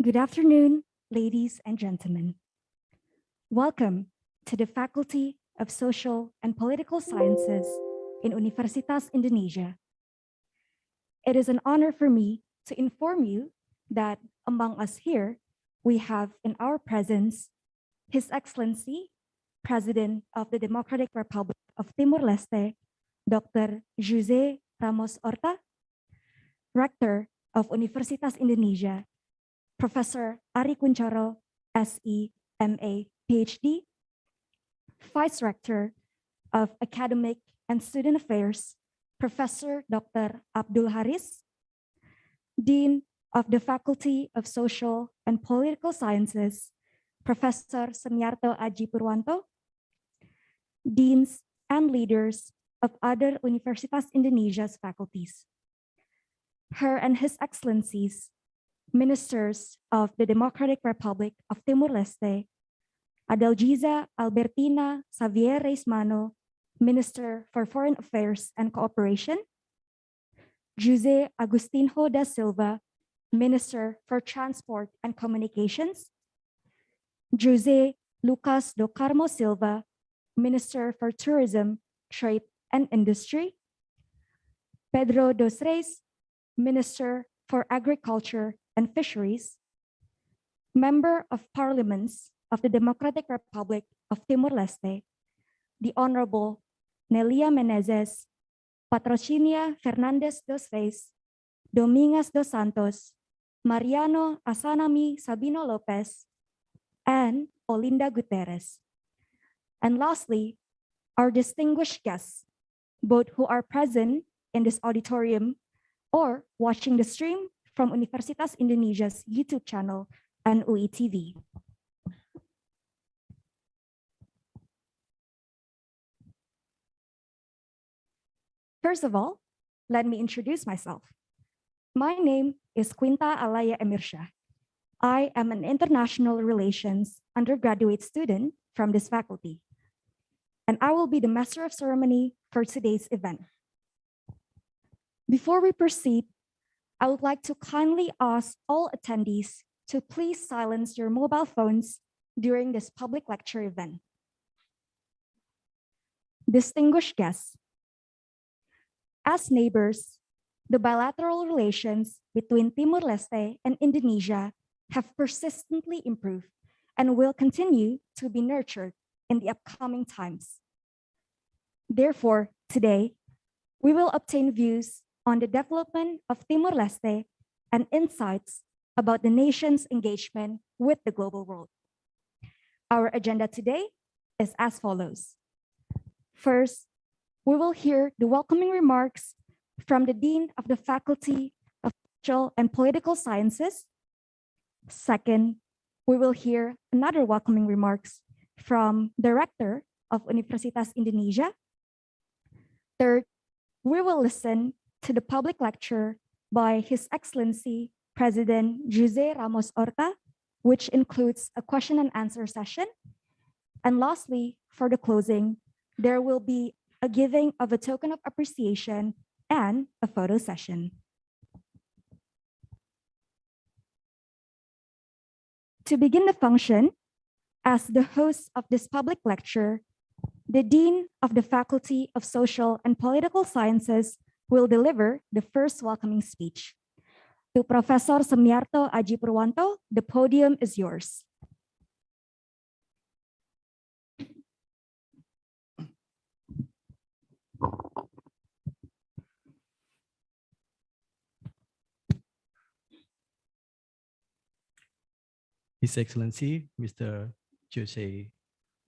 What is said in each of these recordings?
Good afternoon, ladies and gentlemen. Welcome to the Faculty of Social and Political Sciences in Universitas Indonesia. It is an honor for me to inform you that among us here, we have in our presence His Excellency, President of the Democratic Republic of Timor-Leste, Dr. Jose Ramos-Horta, Rector of Universitas Indonesia, Professor Ari Kuncoro, SE, MA, PhD, Vice Rector of Academic and Student Affairs, Professor Dr. Abdul Haris, Dean of the Faculty of Social and Political Sciences, Professor Semiarto Aji Purwanto, Deans and leaders of other Universitas Indonesia's faculties, Her and His Excellencies, Ministers of the Democratic Republic of Timor-Leste, Adalgisa Albertina Xavier Reismano, Minister for Foreign Affairs and Cooperation, Jose Agustinho da Silva, Minister for Transport and Communications, Jose Lucas do Carmo Silva, Minister for Tourism, Trade and Industry, Pedro dos Reis, Minister for Agriculture and Fisheries, Member of Parliaments of the Democratic Republic of Timor-Leste, the Honorable Nelia Menezes, Patrocinia Fernandez dos Reis, Domingas dos Santos, Mariano Asanami Sabino Lopez, and Olinda Guterres. And lastly, our distinguished guests, both who are present in this auditorium or watching the stream from Universitas Indonesia's YouTube channel and UITV. First of all, let me introduce myself. My name is Quinta Alaya Emirsha. I am an international relations undergraduate student from this faculty, and I will be the master of ceremony for today's event. Before we proceed, I would like to kindly ask all attendees to please silence your mobile phones during this public lecture event. Distinguished guests, as neighbors, the bilateral relations between Timor-Leste and Indonesia have persistently improved and will continue to be nurtured in the upcoming times. Therefore, today, we will obtain views on the development of Timor-Leste and insights about the nation's engagement with the global world. Our agenda today is as follows. First, we will hear the welcoming remarks from the Dean of the Faculty of Social and Political Sciences. Second, we will hear another welcoming remarks from the Rector of Universitas Indonesia. Third, we will listen to the public lecture by His Excellency President Jose Ramos-Horta, which includes a question and answer session. And lastly, for the closing, there will be a giving of a token of appreciation and a photo session. To begin the function, as the host of this public lecture, the Dean of the Faculty of Social and Political Sciences will deliver the first welcoming speech. To Professor Semiarto Aji Purwanto, the podium is yours. His Excellency, Mr. Jose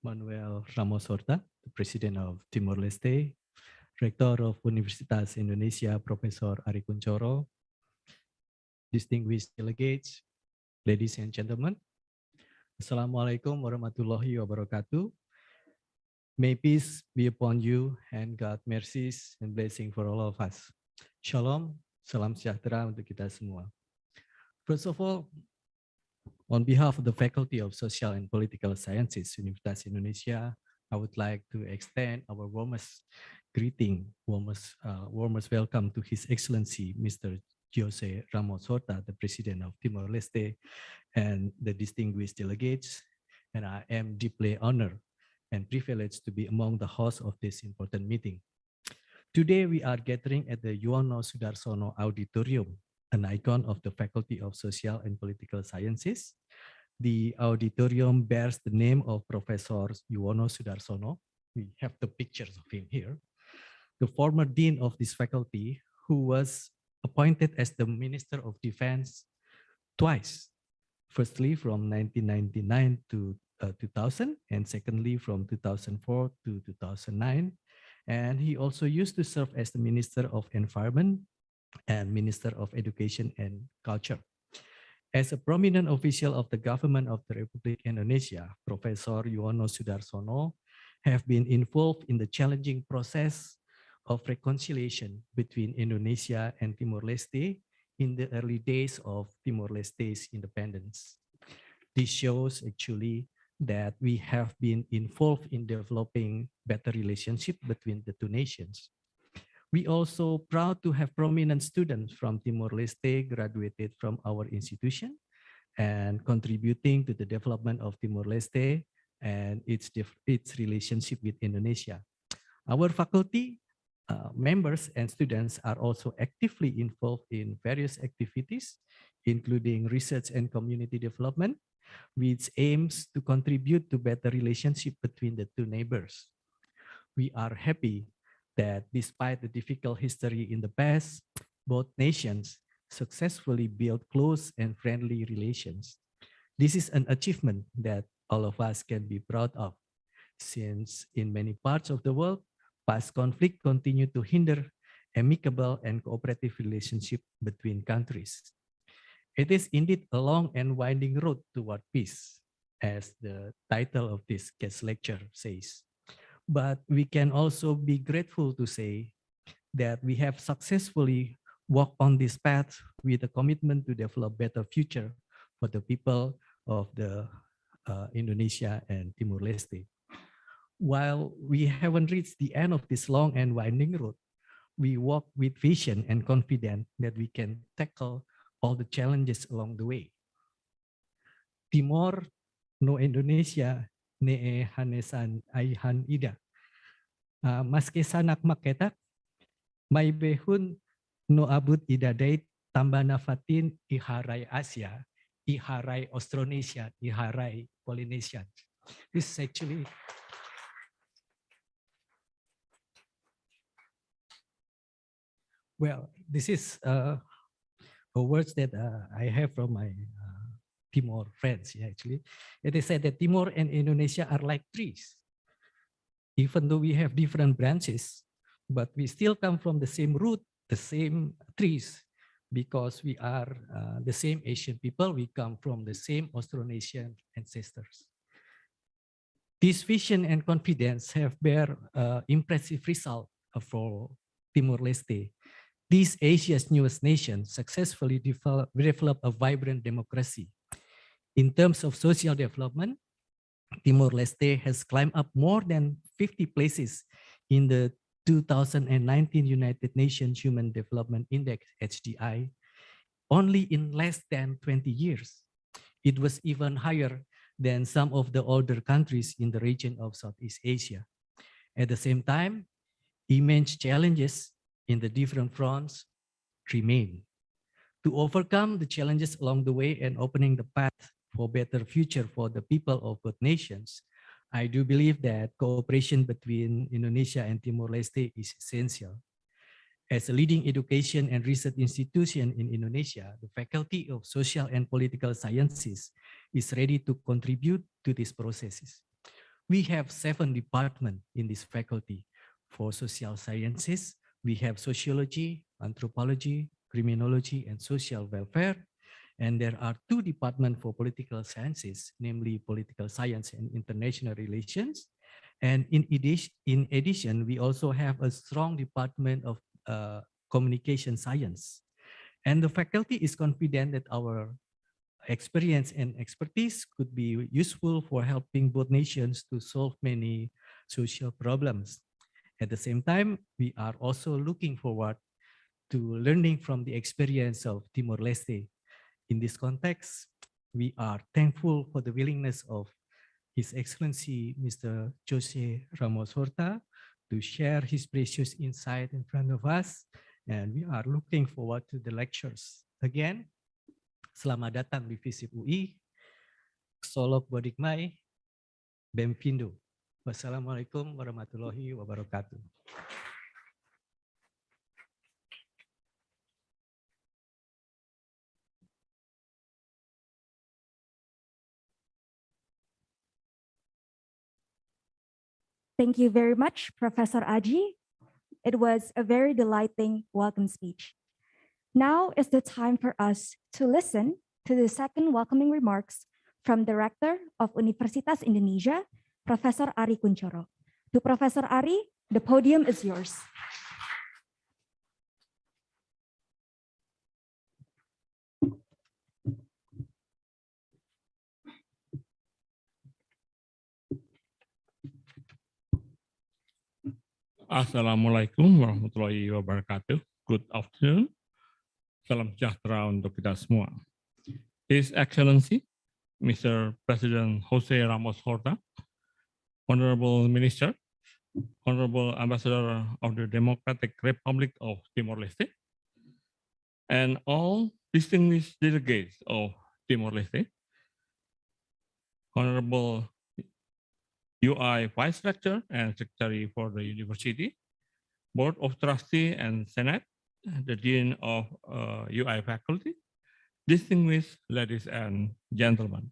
Manuel Ramos-Horta, the President of Timor-Leste, Rector of Universitas Indonesia, Professor Ari Kuncoro, distinguished delegates, ladies and gentlemen, Assalamualaikum warahmatullahi wabarakatuh. May peace be upon you and God mercies and blessing for all of us. Shalom, salam sejahtera untuk kita semua. First of all, on behalf of the Faculty of Social and Political Sciences, Universitas Indonesia, I would like to extend our warmest greeting, warmest welcome to His Excellency, Mr. Jose Ramos-Horta, the President of Timor-Leste, and the distinguished delegates. And I am deeply honored and privileged to be among the hosts of this important meeting. Today, we are gathering at the Yuwono Sudarsono Auditorium, an icon of the Faculty of Social and Political Sciences. The auditorium bears the name of Professor Yuwono Sudarsono. We have the pictures of him here, the former dean of this faculty, who was appointed as the Minister of Defense twice. Firstly, from 1999 to 2000, and secondly, from 2004 to 2009. And he also used to serve as the Minister of Environment and Minister of Education and Culture. As a prominent official of the government of the Republic Indonesia, Professor Yuwono Sudarsono have been involved in the challenging process of reconciliation between Indonesia and Timor-Leste in the early days of Timor-Leste's independence. This shows actually that we have been involved in developing better relationship between the two nations. We also proud to have prominent students from Timor-Leste graduated from our institution and contributing to the development of Timor-Leste and its relationship with Indonesia. Our faculty members and students are also actively involved in various activities, including research and community development, which aims to contribute to better relationship between the two neighbors. We are happy that despite the difficult history in the past, both nations successfully built close and friendly relations. This is an achievement that all of us can be proud of, since in many parts of the world, past conflict continue to hinder amicable and cooperative relationship between countries. It is indeed a long and winding road toward peace, as the title of this guest lecture says. But we can also be grateful to say that we have successfully walked on this path with a commitment to develop better future for the people of the Indonesia and Timor-Leste. While we haven't reached the end of this long and winding road, we walk with vision and confidence that we can tackle all the challenges along the way. Timor no Indonesia ne hanesan aihan ida. Maske sanak maketak, may behun no abut idadait tambana fatin iharay Asia, iharay Austronesia, iharay Polynesian. This is actually this is words that I have from my Timor friends. Yeah, actually, it is said that Timor and Indonesia are like trees. Even though we have different branches, but we still come from the same root, the same trees, because we are the same Asian people. We come from the same Austronesian ancestors. This vision and confidence have bear impressive result for Timor-Leste. This Asia's newest nation successfully developed a vibrant democracy. In terms of social development, Timor-Leste has climbed up more than 50 places in the 2019 United Nations Human Development Index, HDI, only in less than 20 years. It was even higher than some of the older countries in the region of Southeast Asia. At the same time, immense challenges in the different fronts remain. To overcome the challenges along the way and opening the path for better future for the people of both nations, I do believe that cooperation between Indonesia and Timor-Leste is essential. As a leading education and research institution in Indonesia, the Faculty of Social and Political Sciences is ready to contribute to these processes. We have 7 departments in this faculty. For social sciences, we have sociology, anthropology, criminology, and social welfare. And there are 2 departments for political sciences, namely political science and international relations. And in addition, we also have a strong department of communication science. And the faculty is confident that our experience and expertise could be useful for helping both nations to solve many social problems. At the same time, we are also looking forward to learning from the experience of Timor-Leste. In this context, we are thankful for the willingness of His Excellency Mr. Jose Ramos-Horta to share his precious insight in front of us, and we are looking forward to the lectures. Again, selamat datang di FISIP UI, Solok Bodikmai, Bem-vindo. Wassalamualaikum warahmatullahi wabarakatuh. Thank you very much, Professor Aji. It was a very delighting welcome speech. Now is the time for us to listen to the second welcoming remarks from Director of Universitas Indonesia, Professor Ari Kunchoro. To Professor Ari, the podium is yours. Assalamualaikum warahmatullahi wabarakatuh. Good afternoon. Salam sejahtera untuk kita semua. His Excellency, Mr. President Jose Ramos-Horta, Honorable Minister, Honorable Ambassador of the Democratic Republic of Timor-Leste, and all distinguished delegates of Timor-Leste, Honorable UI Vice Rector and Secretary for the University, Board of Trustee and Senate, the Dean of UI Faculty, distinguished ladies and gentlemen.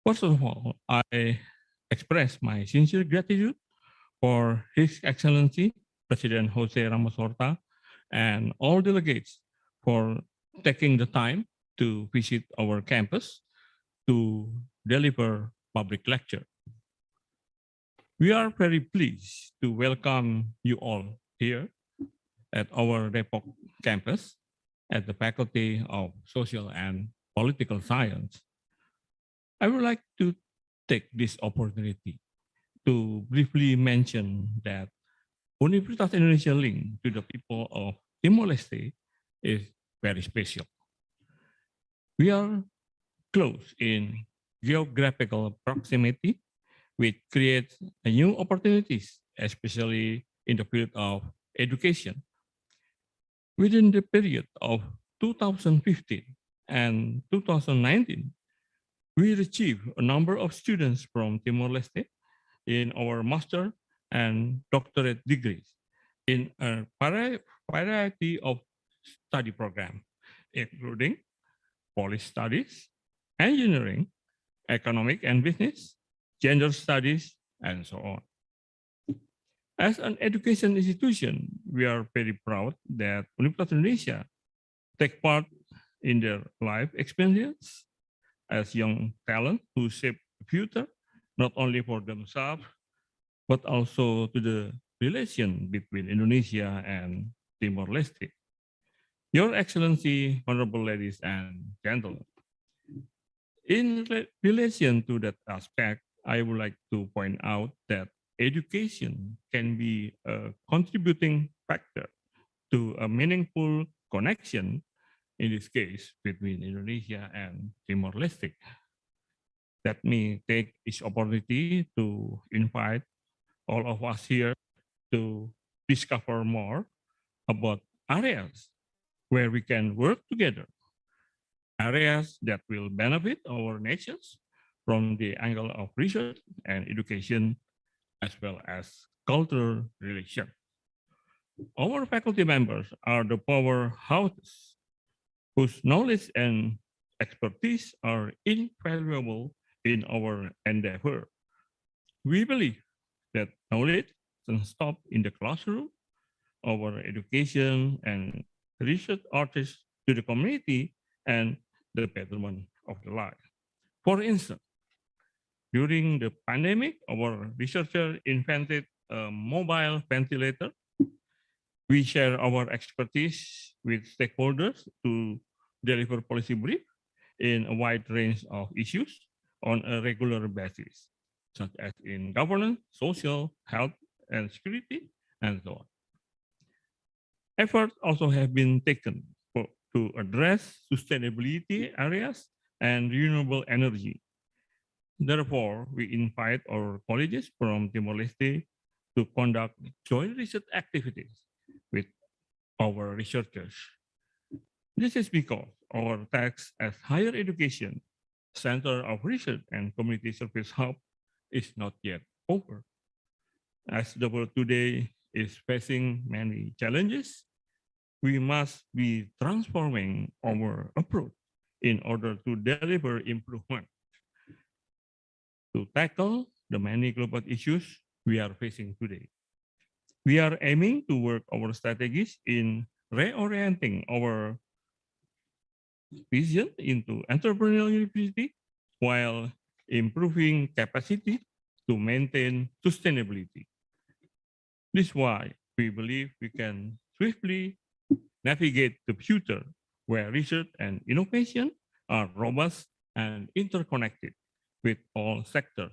First of all, I express my sincere gratitude for His Excellency President Jose Ramos-Horta and all delegates for taking the time to visit our campus to deliver public lecture. We are very pleased to welcome you all here at our Depok campus at the Faculty of Social and Political Science. I would like to take this opportunity to briefly mention that Universitas Indonesia link to the people of Timor-Leste is very special. We are close in geographical proximity, which creates new opportunities, especially in the field of education. Within the period of 2015 and 2019, we received a number of students from Timor-Leste in our master and doctorate degrees in a variety of study programs, including policy studies, engineering, economic and business, gender studies, and so on. As an education institution, we are very proud that Universitas Indonesia take part in their life experience as young talent who shape the future, not only for themselves, but also to the relation between Indonesia and Timor-Leste. Your Excellency, honorable ladies and gentlemen, in relation to that aspect, I would like to point out that education can be a contributing factor to a meaningful connection, in this case, between Indonesia and Timor-Leste. Let me take this opportunity to invite all of us here to discover more about areas where we can work together, areas that will benefit our nations from the angle of research and education, as well as cultural relations. Our faculty members are the powerhouses whose knowledge and expertise are invaluable in our endeavor. We believe that knowledge doesn't stop in the classroom. Our education and research artists to the community and the betterment of the life. For instance, during the pandemic, our researcher invented a mobile ventilator. We share our expertise with stakeholders to deliver policy brief in a wide range of issues on a regular basis, such as in governance, social, health, and security, and so on. Efforts also have been taken to address sustainability areas and renewable energy. Therefore, we invite our colleagues from Timor-Leste to conduct joint research activities with our researchers. This is because our task as higher education, Center of Research and Community Service Hub is not yet over. As the world today is facing many challenges, we must be transforming our approach in order to deliver improvement. To tackle the many global issues we are facing today, we are aiming to work our strategies in reorienting our vision into entrepreneurial university while improving capacity to maintain sustainability. This is why we believe we can swiftly navigate the future where research and innovation are robust and interconnected with all sectors.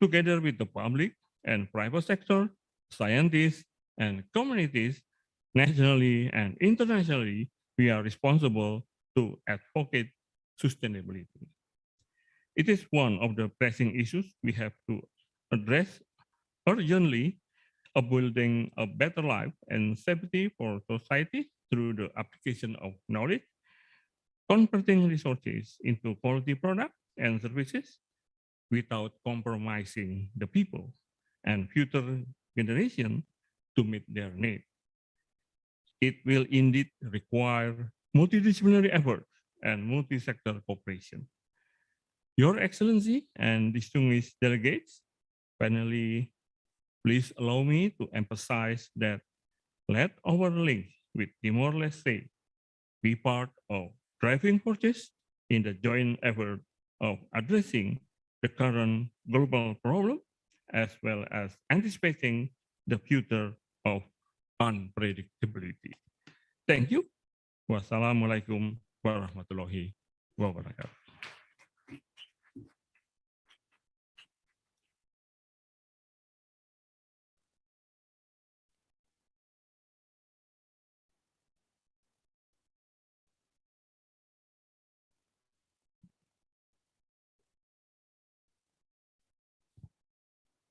Together with the public and private sector, scientists, and communities, nationally and internationally, we are responsible to advocate sustainability. It is one of the pressing issues we have to address urgently, of building a better life and safety for society through the application of knowledge, converting resources into quality products and services without compromising the people and future generations to meet their needs. It will indeed require multidisciplinary effort and multi-sector cooperation. Your Excellency and distinguished delegates, finally, please allow me to emphasize that let our link with Timor-Leste be part of driving forces in the joint effort of addressing the current global problem, as well as anticipating the future of unpredictability. Thank you. Wassalamualaikum warahmatullahi wabarakatuh.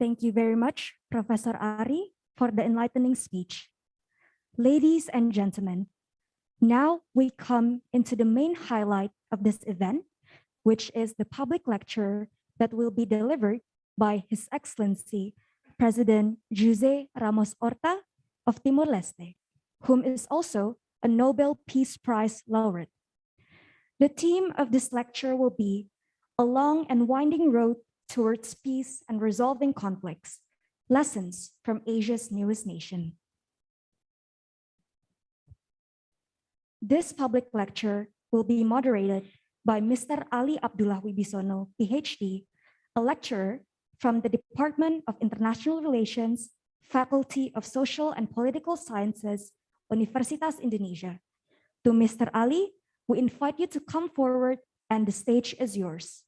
Thank you very much, Professor Ari, for the enlightening speech. Ladies and gentlemen, now we come into the main highlight of this event, which is the public lecture that will be delivered by His Excellency, President Jose Ramos-Horta of Timor-Leste, whom is also a Nobel Peace Prize laureate. The theme of this lecture will be a long and winding road towards peace and resolving conflicts, lessons from Asia's newest nation. This public lecture will be moderated by Mr. Ali Abdullah Wibisono, PhD, a lecturer from the Department of International Relations, Faculty of Social and Political Sciences, Universitas Indonesia. To Mr. Ali, we invite you to come forward and the stage is yours.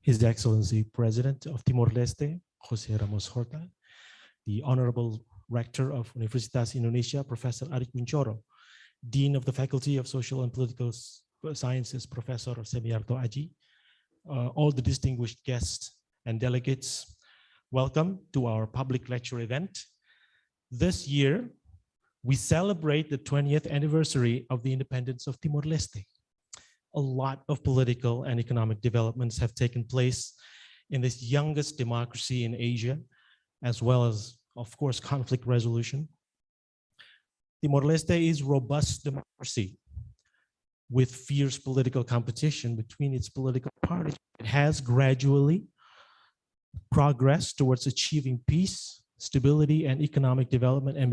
His Excellency President of Timor-Leste, Jose Ramos-Horta, the Honorable Rector of Universitas Indonesia, Professor Ari Kunchoro, Dean of the Faculty of Social and Political Sciences, Professor Semiarto Aji, all the distinguished guests and delegates, welcome to our public lecture event. This year, we celebrate the 20th anniversary of the independence of Timor-Leste. A lot of political and economic developments have taken place in this youngest democracy in Asia, as well as, of course, conflict resolution. Timor-Leste is robust democracy with fierce political competition between its political parties. It has gradually progressed towards achieving peace, stability, and economic development and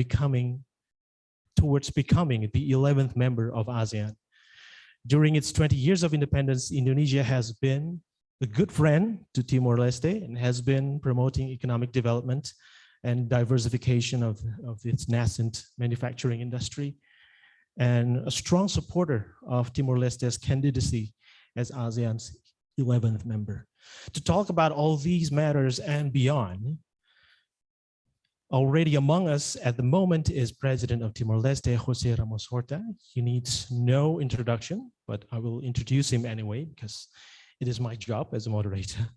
towards becoming the 11th member of ASEAN. During its 20 years of independence, Indonesia has been a good friend to Timor-Leste and has been promoting economic development and diversification of its nascent manufacturing industry, and a strong supporter of Timor-Leste's candidacy as ASEAN's 11th member. To talk about all these matters and beyond, already among us at the moment is President of Timor-Leste, Jose Ramos-Horta. He needs no introduction, but I will introduce him anyway because it is my job as a moderator.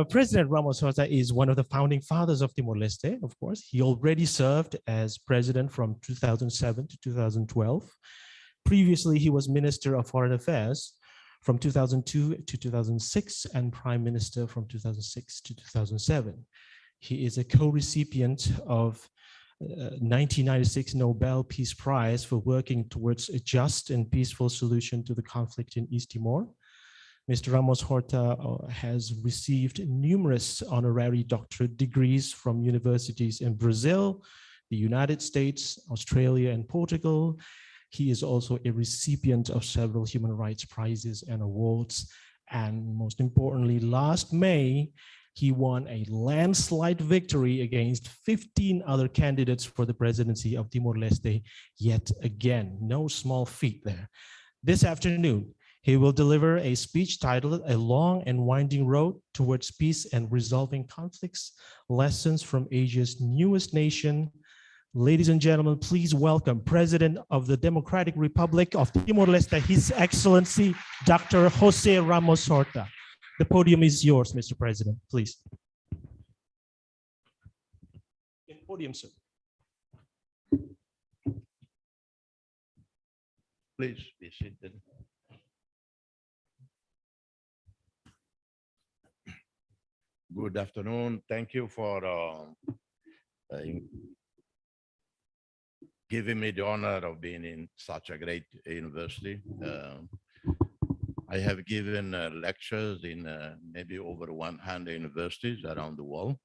President Ramos-Horta is one of the founding fathers of Timor-Leste, of course. He already served as president from 2007 to 2012. Previously, he was Minister of Foreign Affairs from 2002 to 2006 and Prime Minister from 2006 to 2007. He is a co-recipient of 1996 Nobel Peace Prize for working towards a just and peaceful solution to the conflict in East Timor. Mr. Ramos-Horta has received numerous honorary doctorate degrees from universities in Brazil, the United States, Australia, and Portugal. He is also a recipient of several human rights prizes and awards. And most importantly, last May, he won a landslide victory against 15 other candidates for the presidency of Timor-Leste yet again. No small feat there. This afternoon, he will deliver a speech titled A Long and Winding Road Towards Peace and Resolving Conflicts, Lessons from Asia's Newest Nation. Ladies and gentlemen, please welcome President of the Democratic Republic of Timor-Leste, His Excellency, Dr. Jose Ramos-Horta. The podium is yours, Mr. President, please. Podium, sir. Please be seated. Good afternoon. Thank you for giving me the honor of being in such a great university. I have given lectures in maybe over 100 universities around the world,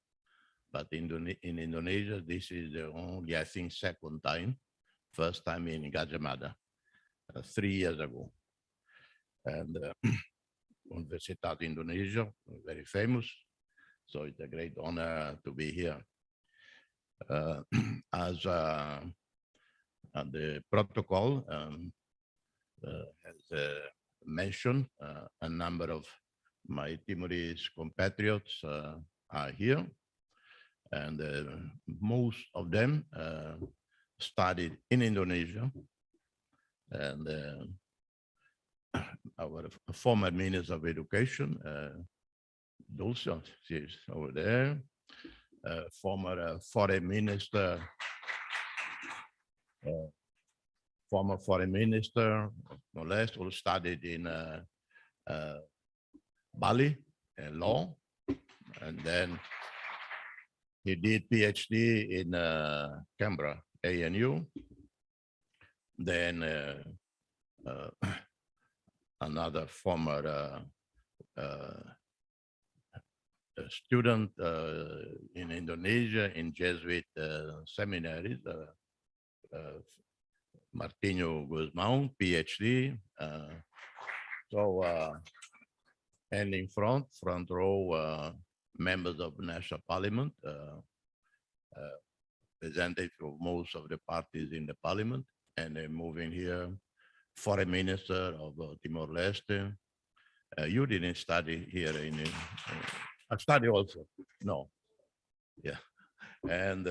but in Indonesia, this is the only, I think, second time. First time in Gajah Mada, 3 years ago. And Universitat Indonesia, very famous. So it's a great honor to be here. As the protocol has mentioned, a number of my Timorese compatriots are here, and most of them studied in Indonesia. And our former Minister of Education, Dulce, she's over there. Former Foreign Minister, no less, who studied in Bali, law, and then he did PhD in Canberra, ANU. Then another former student in Indonesia in Jesuit seminaries, Martinho Guzmão, PhD. And in front row, members of National Parliament, representative of most of the parties in the Parliament, and then moving here, Foreign Minister of Timor-Leste. You didn't study here in I study also. No. Yeah. And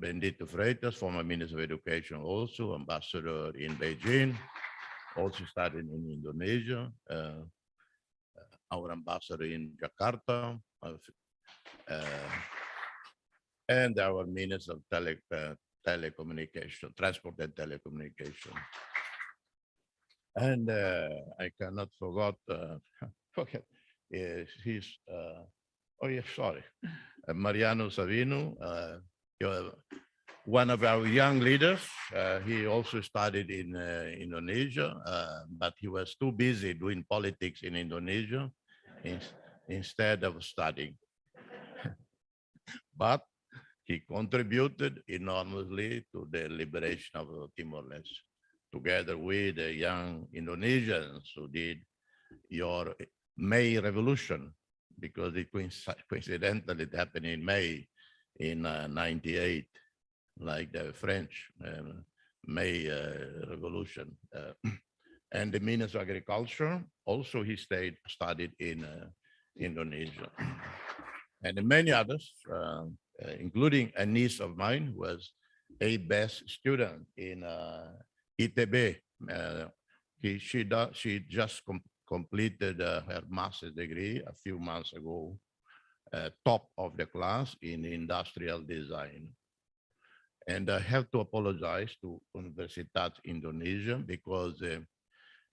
Benedito Freitas, former Minister of Education, also ambassador in Beijing, also studied in Indonesia. Our ambassador in Jakarta, and our Minister of Telecommunication, Transport and Telecommunication. And I cannot forget. He's, oh yeah, sorry. Mariano Savino, one of our young leaders. He also studied in Indonesia, but he was too busy doing politics in Indonesia instead of studying. But he contributed enormously to the liberation of Timor-Leste, together with the young Indonesians who did your May Revolution, because it coincidentally it happened in May in 98, like the French May Revolution. And the Minister of Agriculture, also he studied in Indonesia. And many others, including a niece of mine who was a best student in ITB. She just completed her master's degree a few months ago, top of the class in industrial design. And I have to apologize to Universitas Indonesia because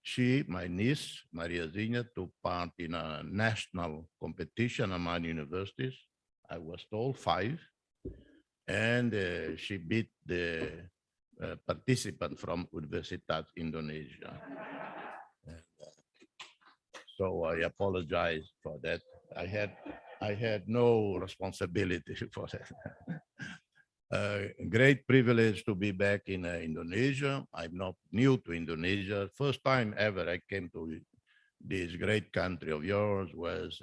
she, my niece, Maria Zinha, took part in a national competition among universities. I was told 5. And she beat the participant from Universitas Indonesia. And, so I apologize for that. I had no responsibility for that. Great privilege to be back in Indonesia. I'm not new to Indonesia. First time ever I came to this great country of yours was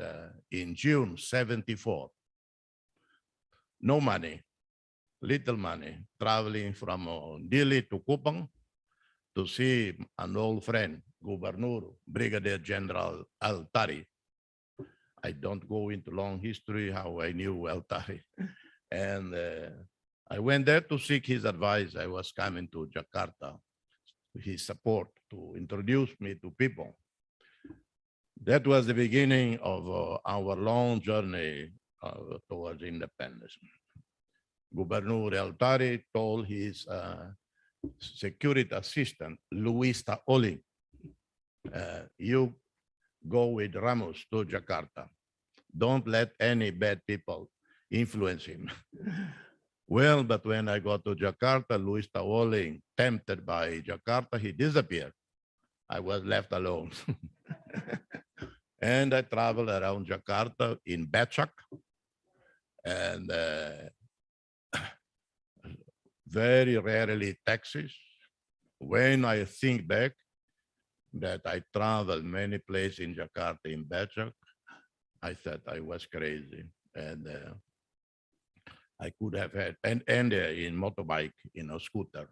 in June '74. No money, little money, traveling from Dili to Kupang to see an old friend, Governor, Brigadier General Altari. I don't go into long history how I knew Altari. And I went there to seek his advice. I was coming to Jakarta, his support to introduce me to people. That was the beginning of our long journey towards independence. Governor Altari told his security assistant, Luis Taoli, you go with Ramos to Jakarta. Don't let any bad people influence him. Well, but when I got to Jakarta, Luis Taoli, tempted by Jakarta, he disappeared. I was left alone. And I traveled around Jakarta in Becak, and very rarely taxis. When I think back that I traveled many places in Jakarta in Becak, I thought I was crazy. And I could have had, and in motorbike, in a scooter,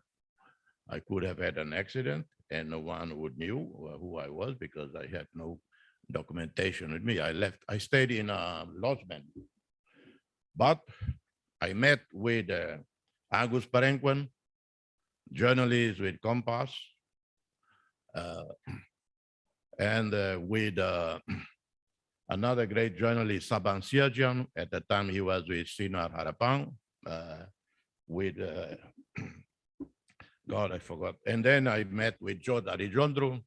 I could have had an accident and no one would knew who I was because I had no documentation with me. I stayed in a lodgement, but I met with Agus Parenquan, journalist with Compass, and with another great journalist, Sabang Siagian. At the time, he was with Sinar Harapan, with, God, I forgot. And then I met with Joe Arijondro.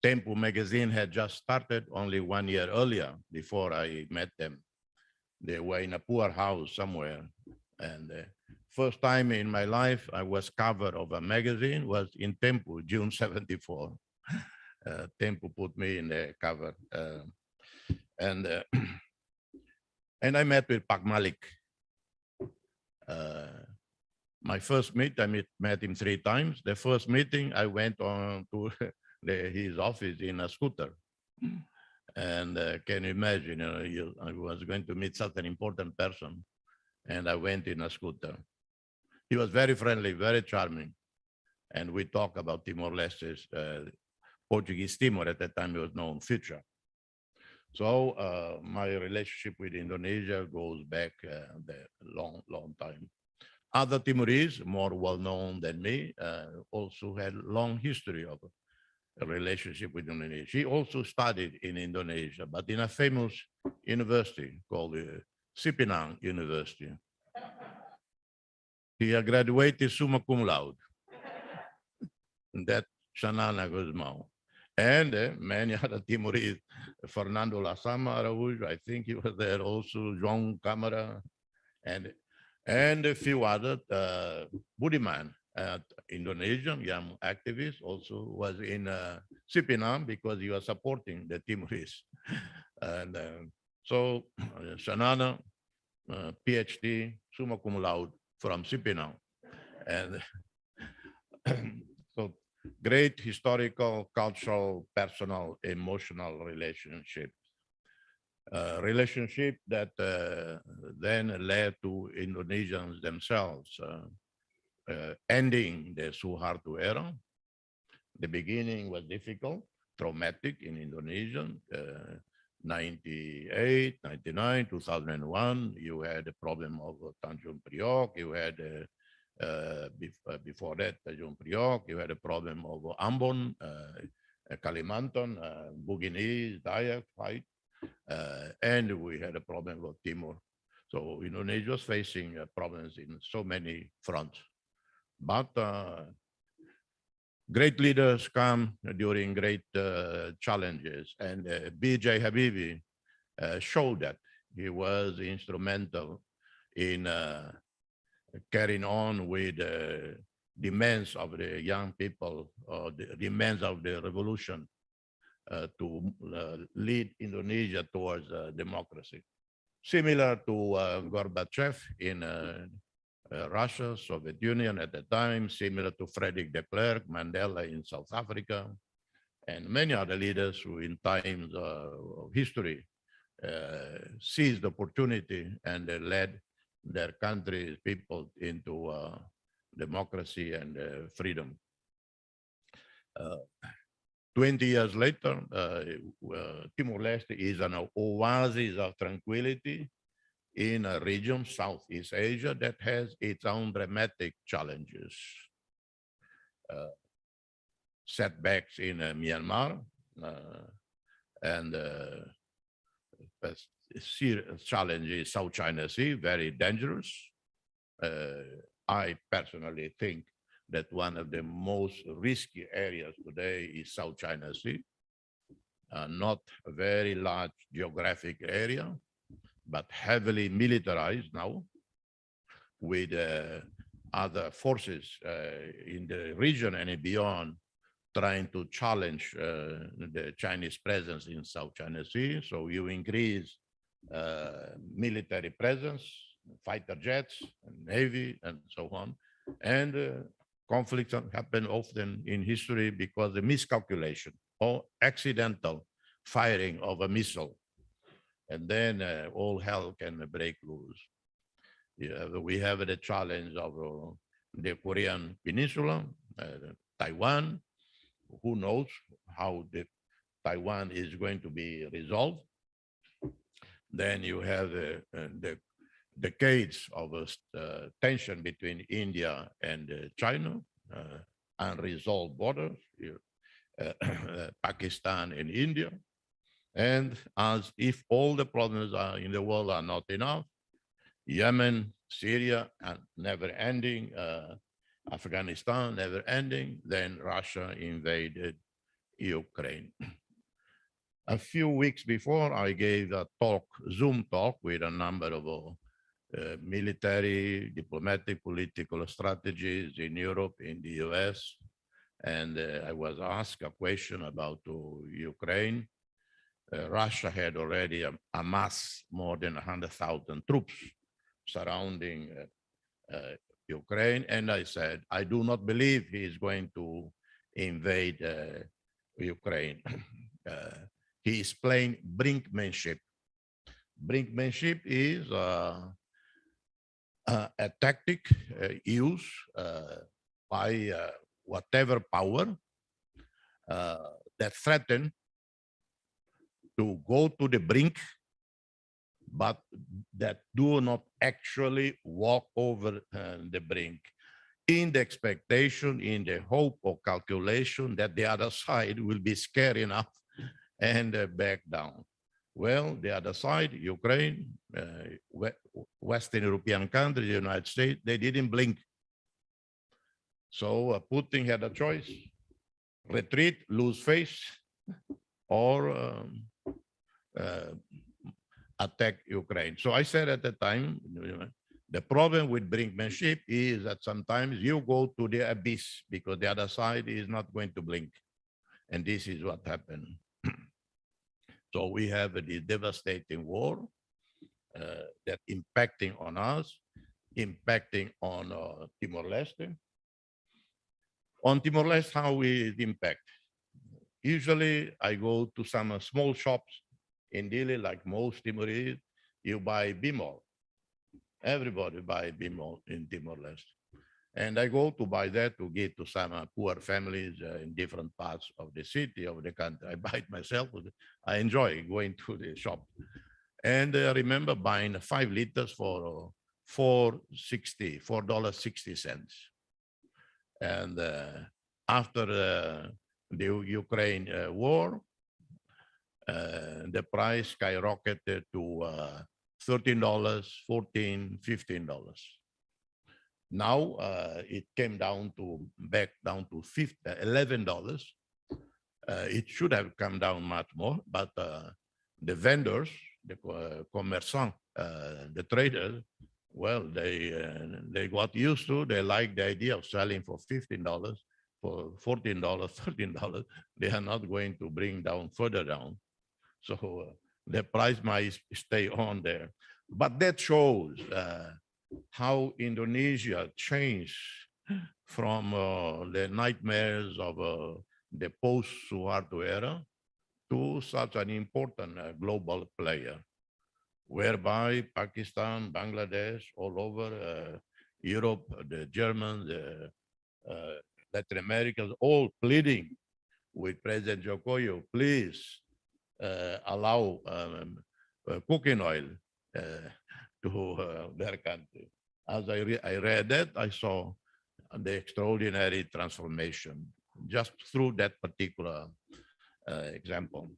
Tempo magazine had just started only 1 year earlier before I met them. They were in a poor house somewhere. And first time in my life I was cover of a magazine was in Tempo, June '74. Tempo put me in the cover. And I met with Pak Malik. My first meet, I met him 3 times. The first meeting, I went on to his office in a scooter. And can you imagine, I was going to meet such an important person, and I went in a scooter. He was very friendly, very charming. And we talked about Timor-Leste's Portuguese Timor at that time, it was known future. So my relationship with Indonesia goes back the long time. Other Timorese, more well-known than me, also had long history of a relationship with Indonesia. She also studied in Indonesia, but in a famous university called Sipinang University. He graduated summa cum laude. That Shanana Guzmao. And many other Timorese, Fernando Lasama Araújo, I think he was there also, João Câmara, and a few other, Budiman, Indonesian young activist, also was in Sipinang because he was supporting the Timorese. And so Shanana, PhD, summa cum laude from Sipinang. And so great historical, cultural, personal, emotional relationships. relationship that then led to Indonesians themselves ending the Suharto era. The beginning was difficult, traumatic in Indonesia. 98, 99, 2001, you had the problem of Tanjung Priok, you had before that Tanjung Priok, you had a problem of Ambon, Kalimantan, Bugis, Dayak fight, and we had a problem of Timor. So Indonesia was facing problems in so many fronts. But great leaders come during great challenges, and B.J. Habibie showed that. He was instrumental in carrying on with the demands of the young people, or the demands of the revolution to lead Indonesia towards democracy. Similar to Gorbachev in Russia, Soviet Union at the time, similar to Frederick de Klerk, Mandela in South Africa, and many other leaders who in times of history seized the opportunity and led their country's people into democracy and freedom. 20 years later, Timor-Leste is an oasis of tranquility in a region, Southeast Asia, that has its own dramatic challenges. Setbacks in Myanmar, and serious challenges South China Sea, very dangerous. I personally think that one of the most risky areas today is South China Sea. Not a very large geographic area, but heavily militarized now, with other forces in the region and beyond trying to challenge the Chinese presence in South China Sea. So you increase military presence, fighter jets, and Navy, and so on. And conflicts happen often in history because of miscalculation or accidental firing of a missile. And then all hell can break loose. We have the challenge of the Korean Peninsula, Taiwan. Who knows how Taiwan is going to be resolved? Then you have the decades of tension between India and China, unresolved borders, Pakistan and India. And as if all the problems in the world are not enough, Yemen, Syria, never ending, Afghanistan, never ending, then Russia invaded Ukraine. A few weeks before, I gave a talk, Zoom talk, with a number of military, diplomatic, political strategies in Europe, in the US, and I was asked a question about Ukraine. Russia had already amassed more than 100,000 troops surrounding Ukraine. And I said, I do not believe he is going to invade Ukraine. He is playing brinkmanship. Brinkmanship is a tactic used by whatever power that threaten to go to the brink, but that do not actually walk over the brink, in the expectation, in the hope or calculation that the other side will be scared enough and back down. Well, the other side, Ukraine, Western European countries, the United States, they didn't blink. So Putin had a choice: retreat, lose face, or attack Ukraine. So I said at the time, the problem with brinkmanship is that sometimes you go to the abyss because the other side is not going to blink. And this is what happened. So we have this devastating war that impacting on us, impacting on Timor-Leste. On Timor-Leste, how we impact? Usually I go to some small shops in Dili, like most Timorese, you buy Bimol. Everybody buy Bimol in Timor-Leste. And I go to buy that to give to some poor families in different parts of the city, of the country. I buy it myself. I enjoy going to the shop. And I remember buying 5 liters for $4.60. And after the Ukraine war, the price skyrocketed to $13, $14, $15. Now it came back down to $11. It should have come down much more, but the vendors, the commerçants, the traders, well, they got used to. They like the idea of selling for $15, for $14, $13. They are not going to bring down further down. So the price might stay on there. But that shows how Indonesia changed from the nightmares of the post-Suharto era to such an important global player, whereby Pakistan, Bangladesh, all over Europe, the Germans, the Latin Americans, all pleading with President Jokowi, please allow cooking oil to their country. As I read that, I saw the extraordinary transformation just through that particular example.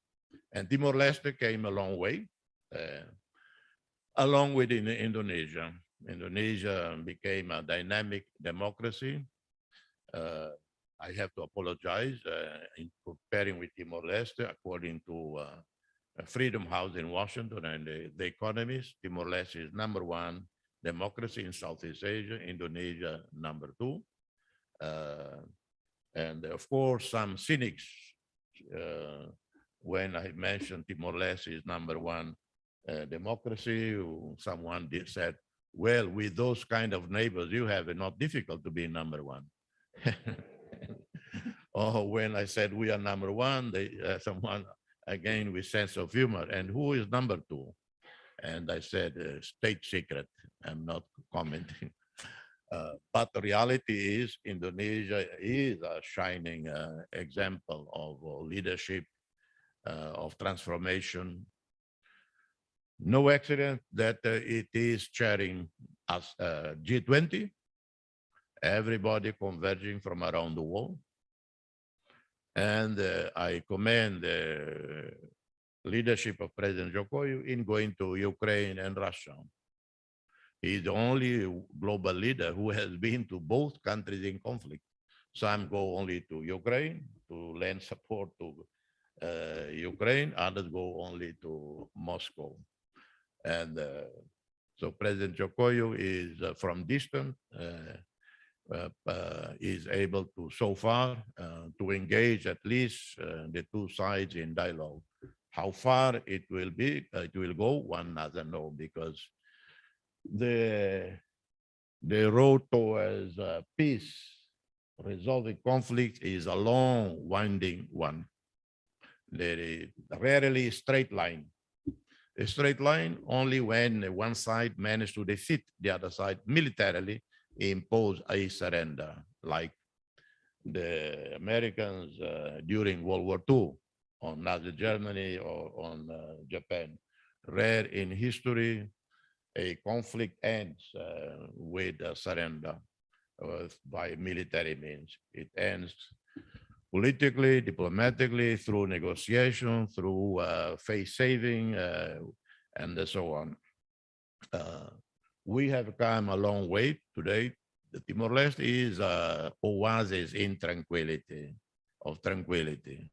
And Timor-Leste came a long way, along with Indonesia. Indonesia became a dynamic democracy. I have to apologize in comparing with Timor-Leste, according to Freedom House in Washington and the Economist, Timor-Leste is #1 democracy in Southeast Asia, Indonesia #2. And of course, some cynics, when I mentioned Timor-Leste is #1 democracy, someone said, well, with those kind of neighbors, you have it not difficult to be #1. Or when I said we are #1, someone again with sense of humor, and who is #2? And I said, state secret, I'm not commenting. But the reality is Indonesia is a shining example of leadership, of transformation. No accident that it is chairing as G20, everybody converging from around the world. And I commend the leadership of President Jokowi in going to Ukraine and Russia. He's the only global leader who has been to both countries in conflict. Some go only to Ukraine to lend support to Ukraine, others go only to Moscow. And so President Jokowi is from distance, is able to, so far, to engage at least the two sides in dialogue. How far it will go, one doesn't know, because the road towards peace, resolving conflict is a long, winding one. There is rarely a straight line. A straight line only when one side managed to defeat the other side militarily, impose a surrender, like the Americans during World War II on Nazi Germany or on Japan. Rare in history, a conflict ends with a surrender by military means. It ends politically, diplomatically, through negotiation, through face saving, and so on. We have come a long way today. The Timor-Leste is an oasis in tranquility, of tranquility.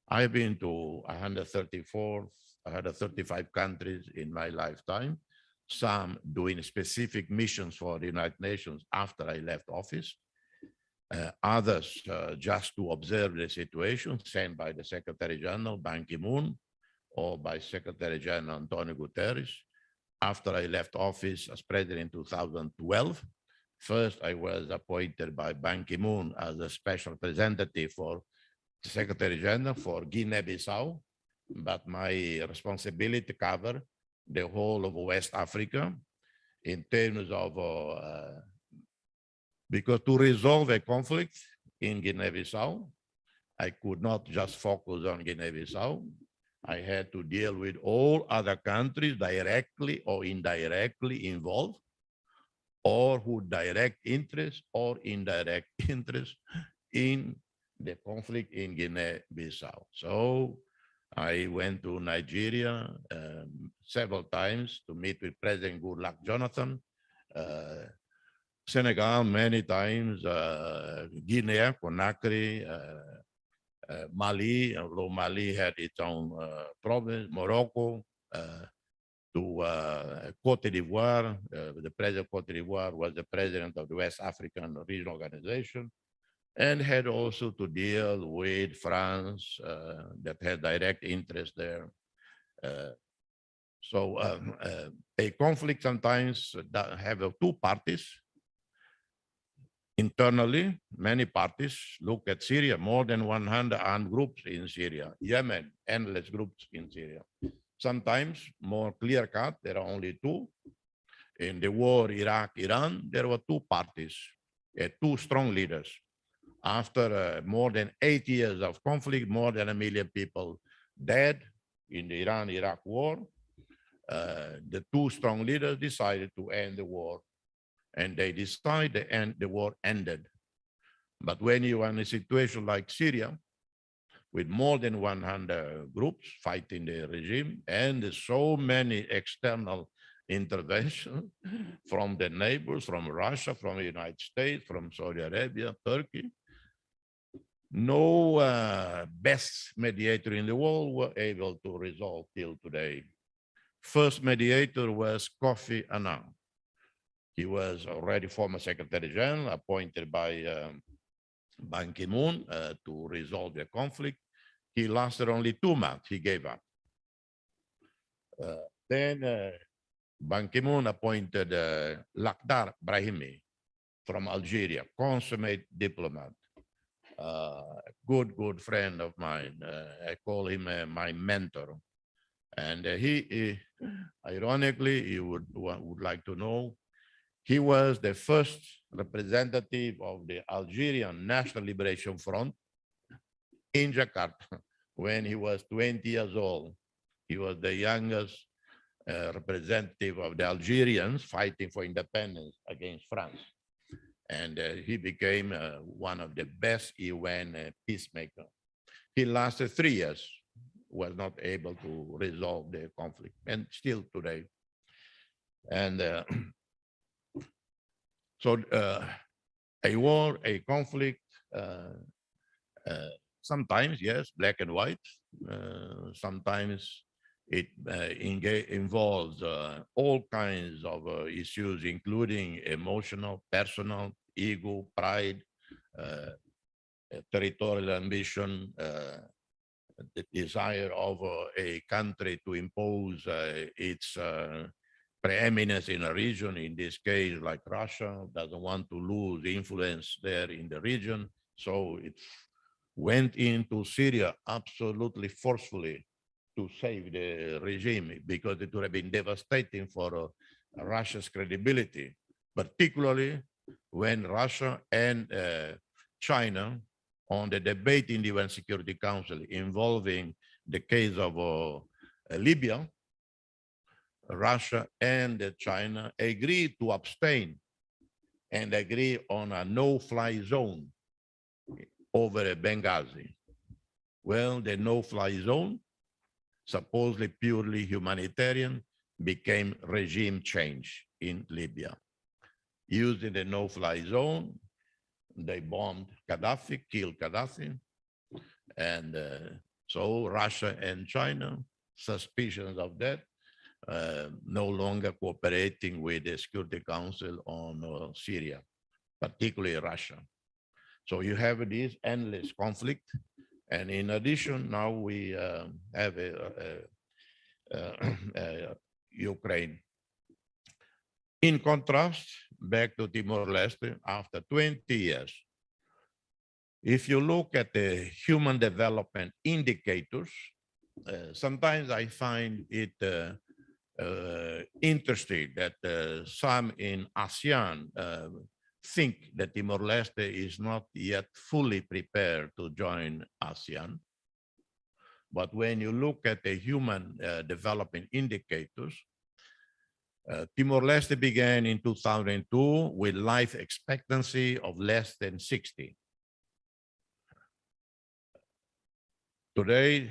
I've been to 135 countries in my lifetime, some doing specific missions for the United Nations after I left office, others just to observe the situation sent by the Secretary General, Ban Ki-moon, or by Secretary General Antonio Guterres. After I left office as president in 2012, first I was appointed by Ban Ki-moon as a special representative for the Secretary General for Guinea-Bissau, but my responsibility cover the whole of West Africa in terms of, because to resolve a conflict in Guinea-Bissau, I could not just focus on Guinea-Bissau. I had to deal with all other countries directly or indirectly involved, or who direct interest or indirect interest in the conflict in Guinea-Bissau. So I went to Nigeria several times to meet with President Goodluck Jonathan, Senegal many times, Guinea, Conakry, Mali, although Mali had its own problems, Morocco, to Cote d'Ivoire. The president of Cote d'Ivoire was the president of the West African Regional Organization, and had also to deal with France that had direct interest there. So a conflict sometimes have two parties. Internally, many parties look at Syria, more than 100 armed groups in Syria, Yemen, endless groups in Syria. Sometimes more clear cut, there are only two. In the war Iraq-Iran, there were two parties, two strong leaders. After more than 8 years of conflict, more than 1 million people dead in the Iran-Iraq war, the two strong leaders decided to end the war. And they decided and the war ended. But when you are in a situation like Syria, with more than 100 groups fighting the regime and so many external interventions from the neighbors, from Russia, from the United States, from Saudi Arabia, Turkey, no best mediator in the world were able to resolve till today. First mediator was Kofi Annan. He was already former Secretary General, appointed by Ban Ki-moon to resolve the conflict. He lasted only 2 months, he gave up. Then Ban Ki-moon appointed Lakhdar Brahimi from Algeria, consummate diplomat, good friend of mine. I call him my mentor. And he ironically, you would like to know, he was the first representative of the Algerian National Liberation Front in Jakarta when he was 20 years old. He was the youngest representative of the Algerians fighting for independence against France. And he became one of the best UN peacemakers. He lasted 3 years, was not able to resolve the conflict, and still today. And so a war, a conflict, sometimes, yes, black and white. Sometimes it involves all kinds of issues, including emotional, personal, ego, pride, territorial ambition, the desire of a country to impose its preeminence in a region, in this case, like Russia, doesn't want to lose influence there in the region. So it went into Syria absolutely forcefully to save the regime, because it would have been devastating for Russia's credibility, particularly when Russia and China, on the debate in the UN Security Council involving the case of Libya, Russia and China agreed to abstain and agree on a no-fly zone over Benghazi. Well, the no-fly zone, supposedly purely humanitarian, became regime change in Libya. Using the no-fly zone, they bombed Gaddafi, killed Gaddafi, and so Russia and China, suspicions of that, no longer cooperating with the Security Council on Syria, particularly Russia. So you have this endless conflict. And in addition, now we have Ukraine. In contrast, back to Timor-Leste, after 20 years, if you look at the human development indicators, sometimes I find it interesting that some in ASEAN think that Timor-Leste is not yet fully prepared to join ASEAN. But when you look at the human development indicators, Timor-Leste began in 2002 with life expectancy of less than 60. Today,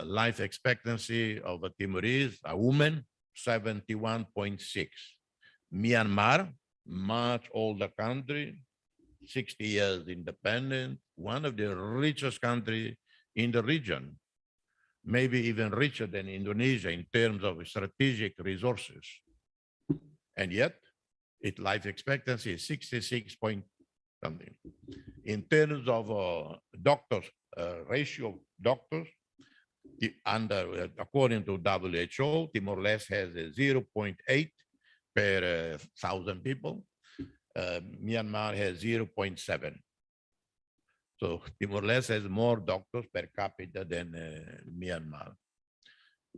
life expectancy of a Timorese, a woman, 71.6. Myanmar, much older country, 60 years independent, one of the richest countries in the region, maybe even richer than Indonesia in terms of strategic resources. And yet, its life expectancy is 66 point something. In terms of doctors, ratio of doctors, according to WHO, Timor-Leste has a 0.8 per 1,000 people. Myanmar has 0.7. So Timor-Leste has more doctors per capita than Myanmar.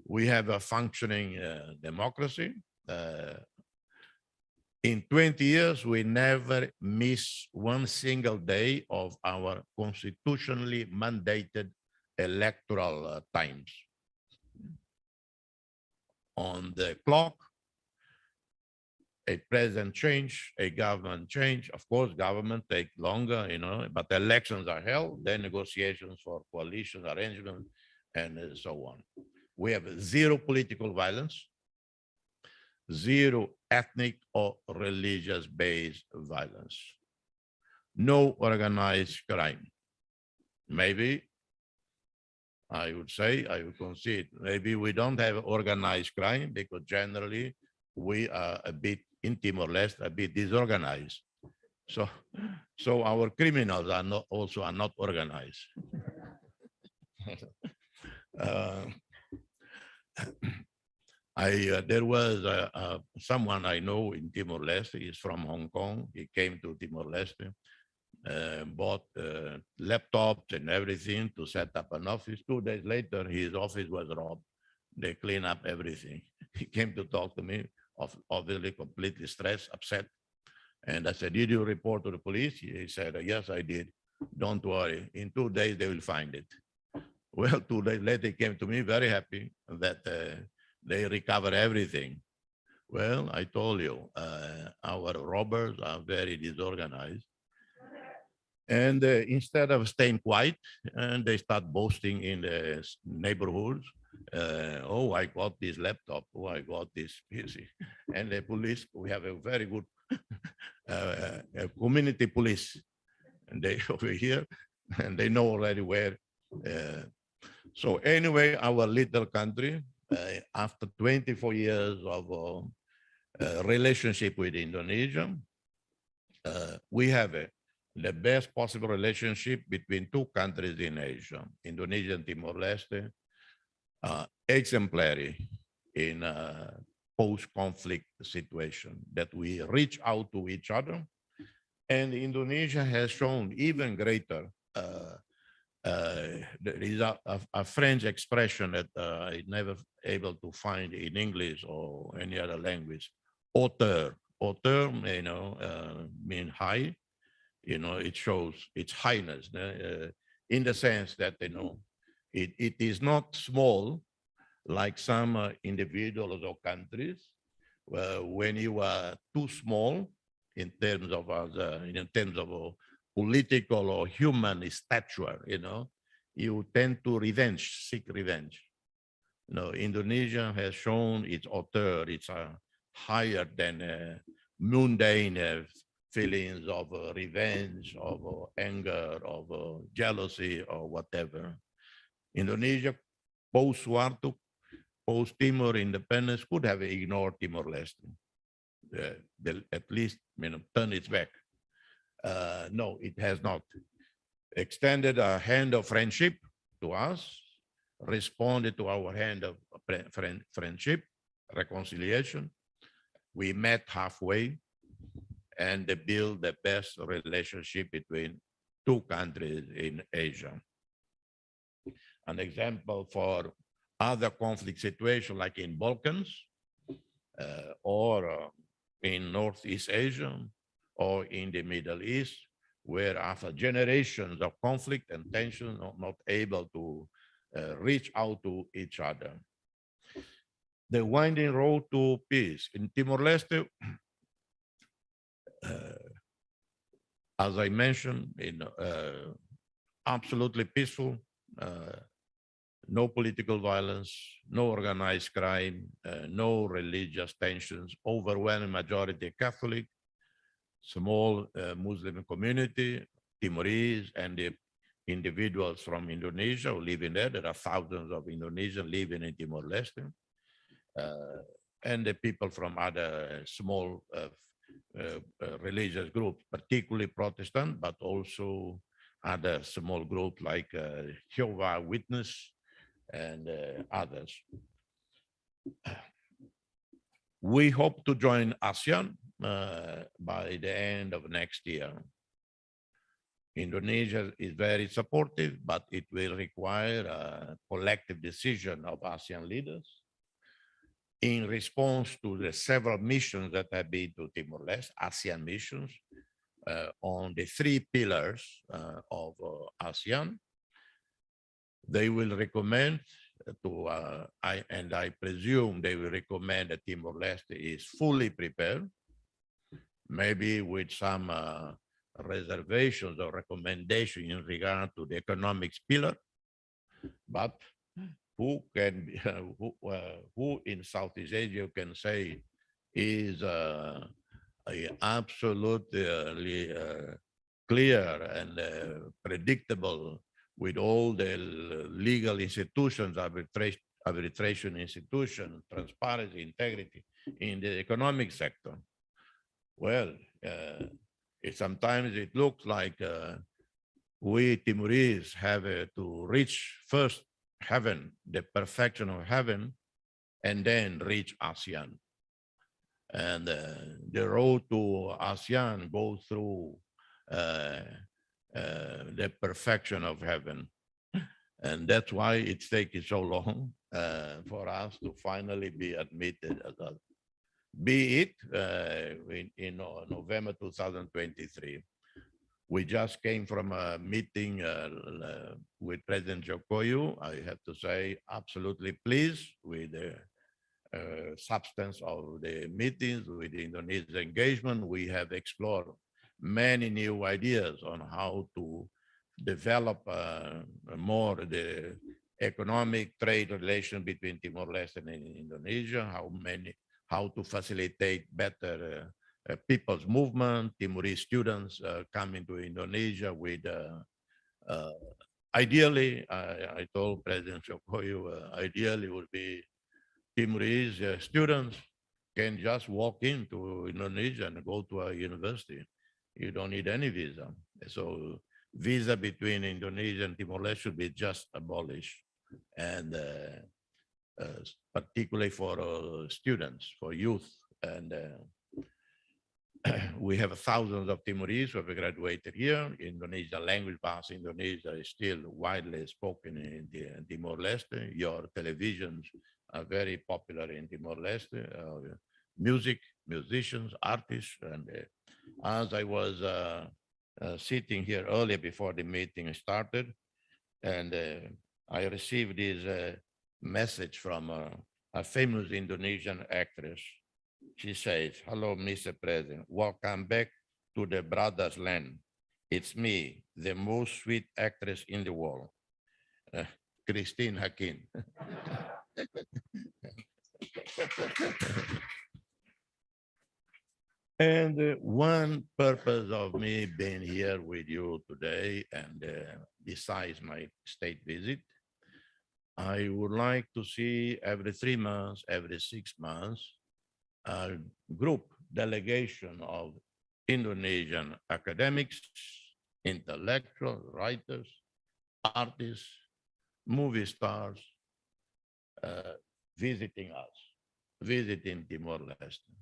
We have a functioning democracy. In 20 years, we never miss one single day of our constitutionally mandated electoral times. On the clock, a president change, a government change. Of course, government take longer, but elections are held, then negotiations for coalition arrangement, and so on. We have zero political violence, zero ethnic or religious-based violence, no organized crime. Maybe, I would concede, maybe we don't have organized crime because generally we are a bit in Timor-Leste, a bit disorganized. So our criminals are not organized. There was someone I know in Timor-Leste. He's from Hong Kong. He came to Timor-Leste, bought laptops and everything to set up an office. 2 days later, his office was robbed. They clean up everything. He came to talk to me, obviously completely stressed, upset. And I said, did you report to the police? He said, yes, I did. Don't worry. In 2 days, they will find it. Well, 2 days later, he came to me very happy that they recovered everything. Well, I told you, our robbers are very disorganized. And instead of staying quiet, and they start boasting in the neighborhoods, oh, I got this laptop, oh, I got this PC. And the police, we have a very good community police, and they over here, and they know already where. So anyway, our little country, after 24 years of relationship with Indonesia, we have the best possible relationship between two countries in Asia, Indonesia and Timor-Leste, exemplary in a post-conflict situation that we reach out to each other. And Indonesia has shown even greater. There is a French expression that I never able to find in English or any other language. Hauteur, mean high. It shows its highness in the sense that it is not small like some individuals or countries. When you are too small in terms of political or human stature, you tend to seek revenge. Indonesia has shown its hauteur, it's higher than mundane feelings of revenge, of anger, of jealousy, or whatever. Indonesia, post-Suharto, post-Timor independence, could have ignored Timor-Leste, at least turn its back. No, it has not. Extended a hand of friendship to us, responded to our hand of friendship, reconciliation. We met halfway and they build the best relationship between two countries in Asia. An example for other conflict situations like in Balkans or in Northeast Asia or in the Middle East, where after generations of conflict and tension are not able to reach out to each other. The winding road to peace in Timor-Leste, as I mentioned, absolutely peaceful, no political violence, no organized crime, no religious tensions, overwhelming majority Catholic, small Muslim community, Timorese, and the individuals from Indonesia who live in there. There are thousands of Indonesians living in Timor-Leste, and the people from other small religious groups, particularly Protestant, but also other small groups like Jehovah's Witness and others. We hope to join ASEAN by the end of next year. Indonesia is very supportive, but it will require a collective decision of ASEAN leaders in response to the several missions that have been to Timor-Leste, ASEAN missions, on the three pillars of ASEAN. They will recommend to, and I presume they will recommend that Timor-Leste is fully prepared, maybe with some reservations or recommendations in regard to the economics pillar, but who can be, who in Southeast Asia can say is absolutely clear and predictable with all the legal institutions, arbitration institutions, transparency, integrity in the economic sector. Well, sometimes it looks like we Timorese have to reach first heaven, the perfection of heaven, and then reach ASEAN. And the road to ASEAN goes through the perfection of heaven. And that's why it's taking so long for us to finally be admitted as a, be it in November 2023. We just came from a meeting with President Jokowi. I have to say, absolutely pleased with the substance of the meetings, with the Indonesian engagement. We have explored many new ideas on how to develop more the economic trade relation between Timor-Leste and Indonesia, how to facilitate better people's movement, Timorese students coming to Indonesia with, ideally, I told President Jokowi, ideally would be Timorese students can just walk into Indonesia and go to a university. You don't need any visa. So visa between Indonesia and Timor-Leste should be just abolished. And particularly for students, for youth. And we have thousands of Timorese who have graduated here. Indonesia language, Bahasa Indonesia is still widely spoken in Timor-Leste. Your televisions are very popular in Timor-Leste. Music, musicians, artists. And as I was sitting here earlier before the meeting started, and I received this message from a famous Indonesian actress. She says, "Hello, Mr. President. Welcome back to the brothers' land. It's me, the most sweet actress in the world, Christine Hakim." And one purpose of me being here with you today, and besides my state visit, I would like to see every 3 months, every 6 months, a group delegation of Indonesian academics, intellectuals, writers, artists, movie stars, visiting us, visiting Timor-Leste.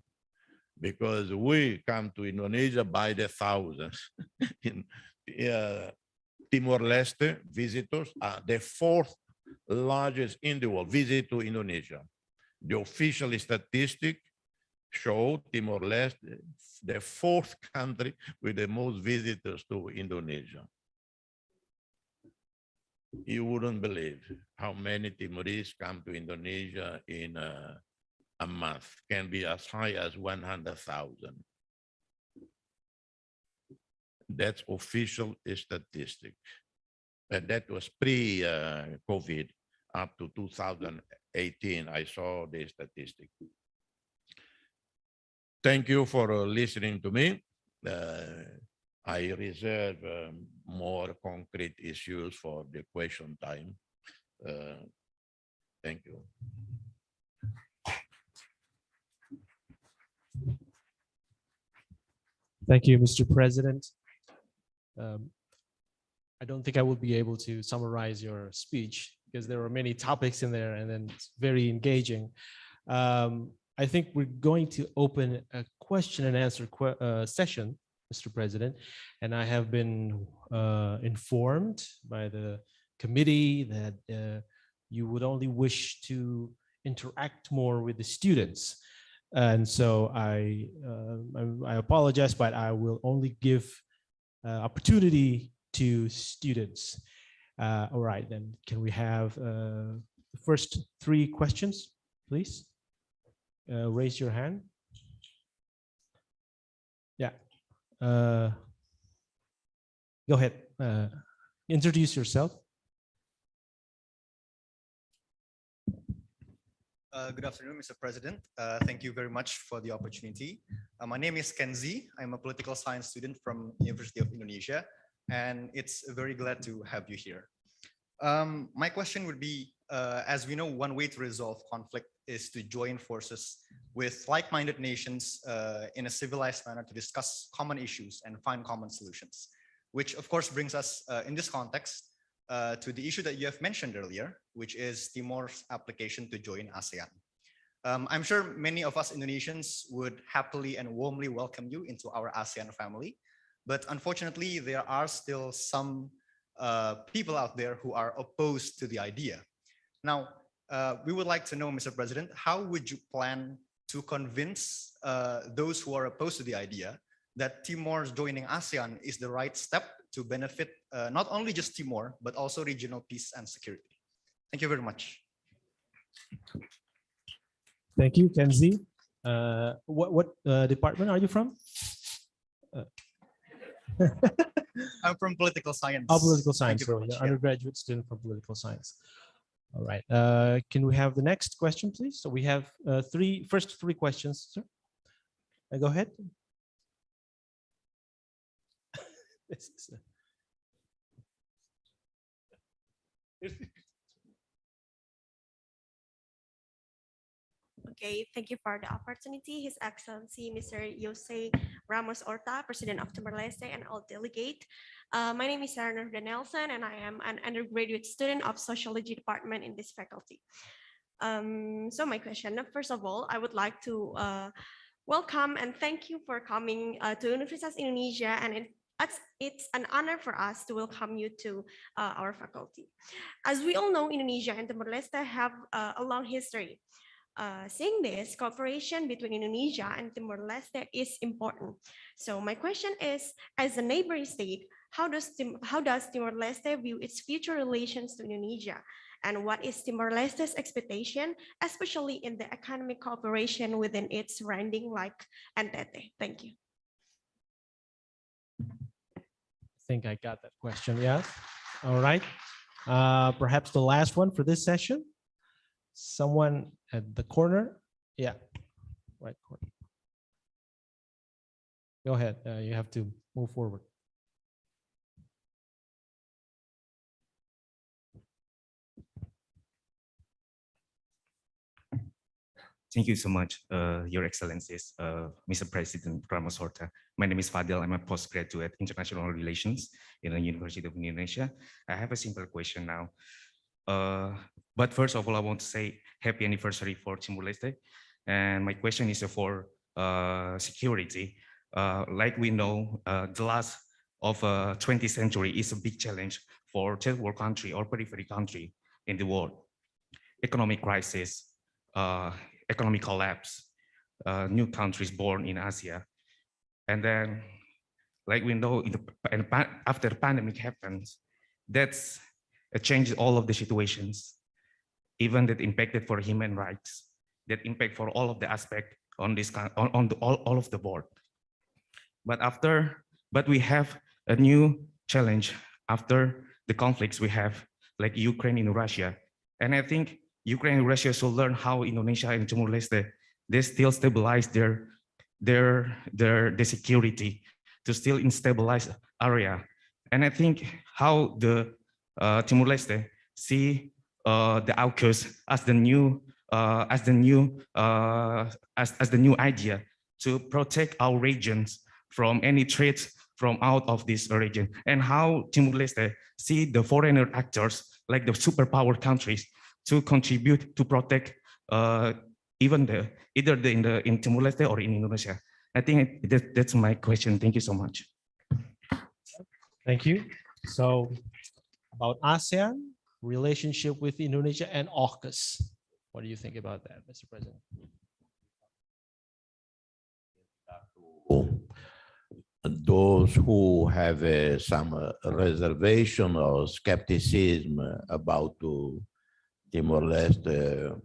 Because we come to Indonesia by the thousands. In Timor-Leste visitors are the 4th largest in the world visit to Indonesia. The official statistic show Timor-Leste the fourth country with the most visitors to Indonesia. You wouldn't believe how many Timorese come to Indonesia in a month. Can be as high as 100,000. That's official statistic. And that was pre-COVID up to 2018. I saw the statistic. Thank you for listening to me. I reserve more concrete issues for the question time. Thank you. Thank you, Mr. President. I don't think I will be able to summarize your speech because there were many topics in there and then it's very engaging. I think we're going to open a question and answer session, Mr. President, and I have been informed by the committee that you would only wish to interact more with the students. And so I apologize, but I will only give opportunity to students. All right, then can we have the first three questions, please? Raise your hand. Yeah. Go ahead. Introduce yourself. Good afternoon, Mr. President. Thank you very much for the opportunity. My name is Kenzi. I'm a political science student from University of Indonesia, and it's very glad to have you here. My question would be, as we know, one way to resolve conflict is to join forces with like-minded nations in a civilized manner to discuss common issues and find common solutions, which of course brings us in this context to the issue that you have mentioned earlier, which is Timor's application to join ASEAN. I'm sure many of us Indonesians would happily and warmly welcome you into our ASEAN family, but unfortunately there are still some people out there who are opposed to the idea. Now, we would like to know, Mr. President, how would you plan to convince those who are opposed to the idea that Timor's joining ASEAN is the right step to benefit not only just Timor, but also regional peace and security? Thank you very much. Thank you, Kenzi. What department are you from? I'm from political science. Oh, political science. So much, you're yeah. undergraduate student from political science. All right. Can we have the next question, please? So we have first three questions, sir. Go ahead. Okay, thank you for the opportunity. His Excellency, Mr. Jose Ramos-Horta, President of Timor-Leste, and all delegate. My name is Sarah Nelson, and I am an undergraduate student of Sociology Department in this faculty. So my question, first of all, I would like to welcome and thank you for coming to Universitas Indonesia, and it's an honor for us to welcome you to our faculty. As we all know, Indonesia and Timor-Leste have a long history. Seeing this, cooperation between Indonesia and Timor-Leste is important. So my question is, as a neighboring state, how does Timor-Leste view its future relations to Indonesia? And what is Timor-Leste's expectation, especially in the economic cooperation within its surrounding like NTT? Thank you. I think I got that question, yeah. All right. Perhaps the last one for this session. Someone at the corner. Yeah, right corner. Go ahead. You have to move forward. Thank you so much, Your Excellencies, Mr. President Ramos-Horta. My name is Fadil. I'm a postgraduate international relations in the University of Indonesia. I have a simple question now. But first of all, I want to say happy anniversary for Timor-Leste. And my question is for security. Like we know, the last of 20th century is a big challenge for third world country or periphery country in the world. Economic crisis, economic collapse, new countries born in Asia. And then, like we know, after the pandemic happens, that's changed all of the situations, even that impacted for human rights, that impact for all of the aspect on this all of the board. But we have a new challenge after the conflicts we have, like Ukraine and Russia. And I think Ukraine and Russia should learn how Indonesia and Timor-Leste, they still stabilize their security to still instabilize area. And I think how the Timor-Leste see the AUKUS as the new idea to protect our regions from any threats from out of this region, and how Timor-Leste see the foreigner actors like the superpower countries to contribute to protect either in Timor-Leste or in Indonesia. I think that's my question. Thank you so much. Thank you. So about ASEAN, relationship with Indonesia and AUKUS. What do you think about that, Mr. President? Those who have some reservation or skepticism about Timor-Leste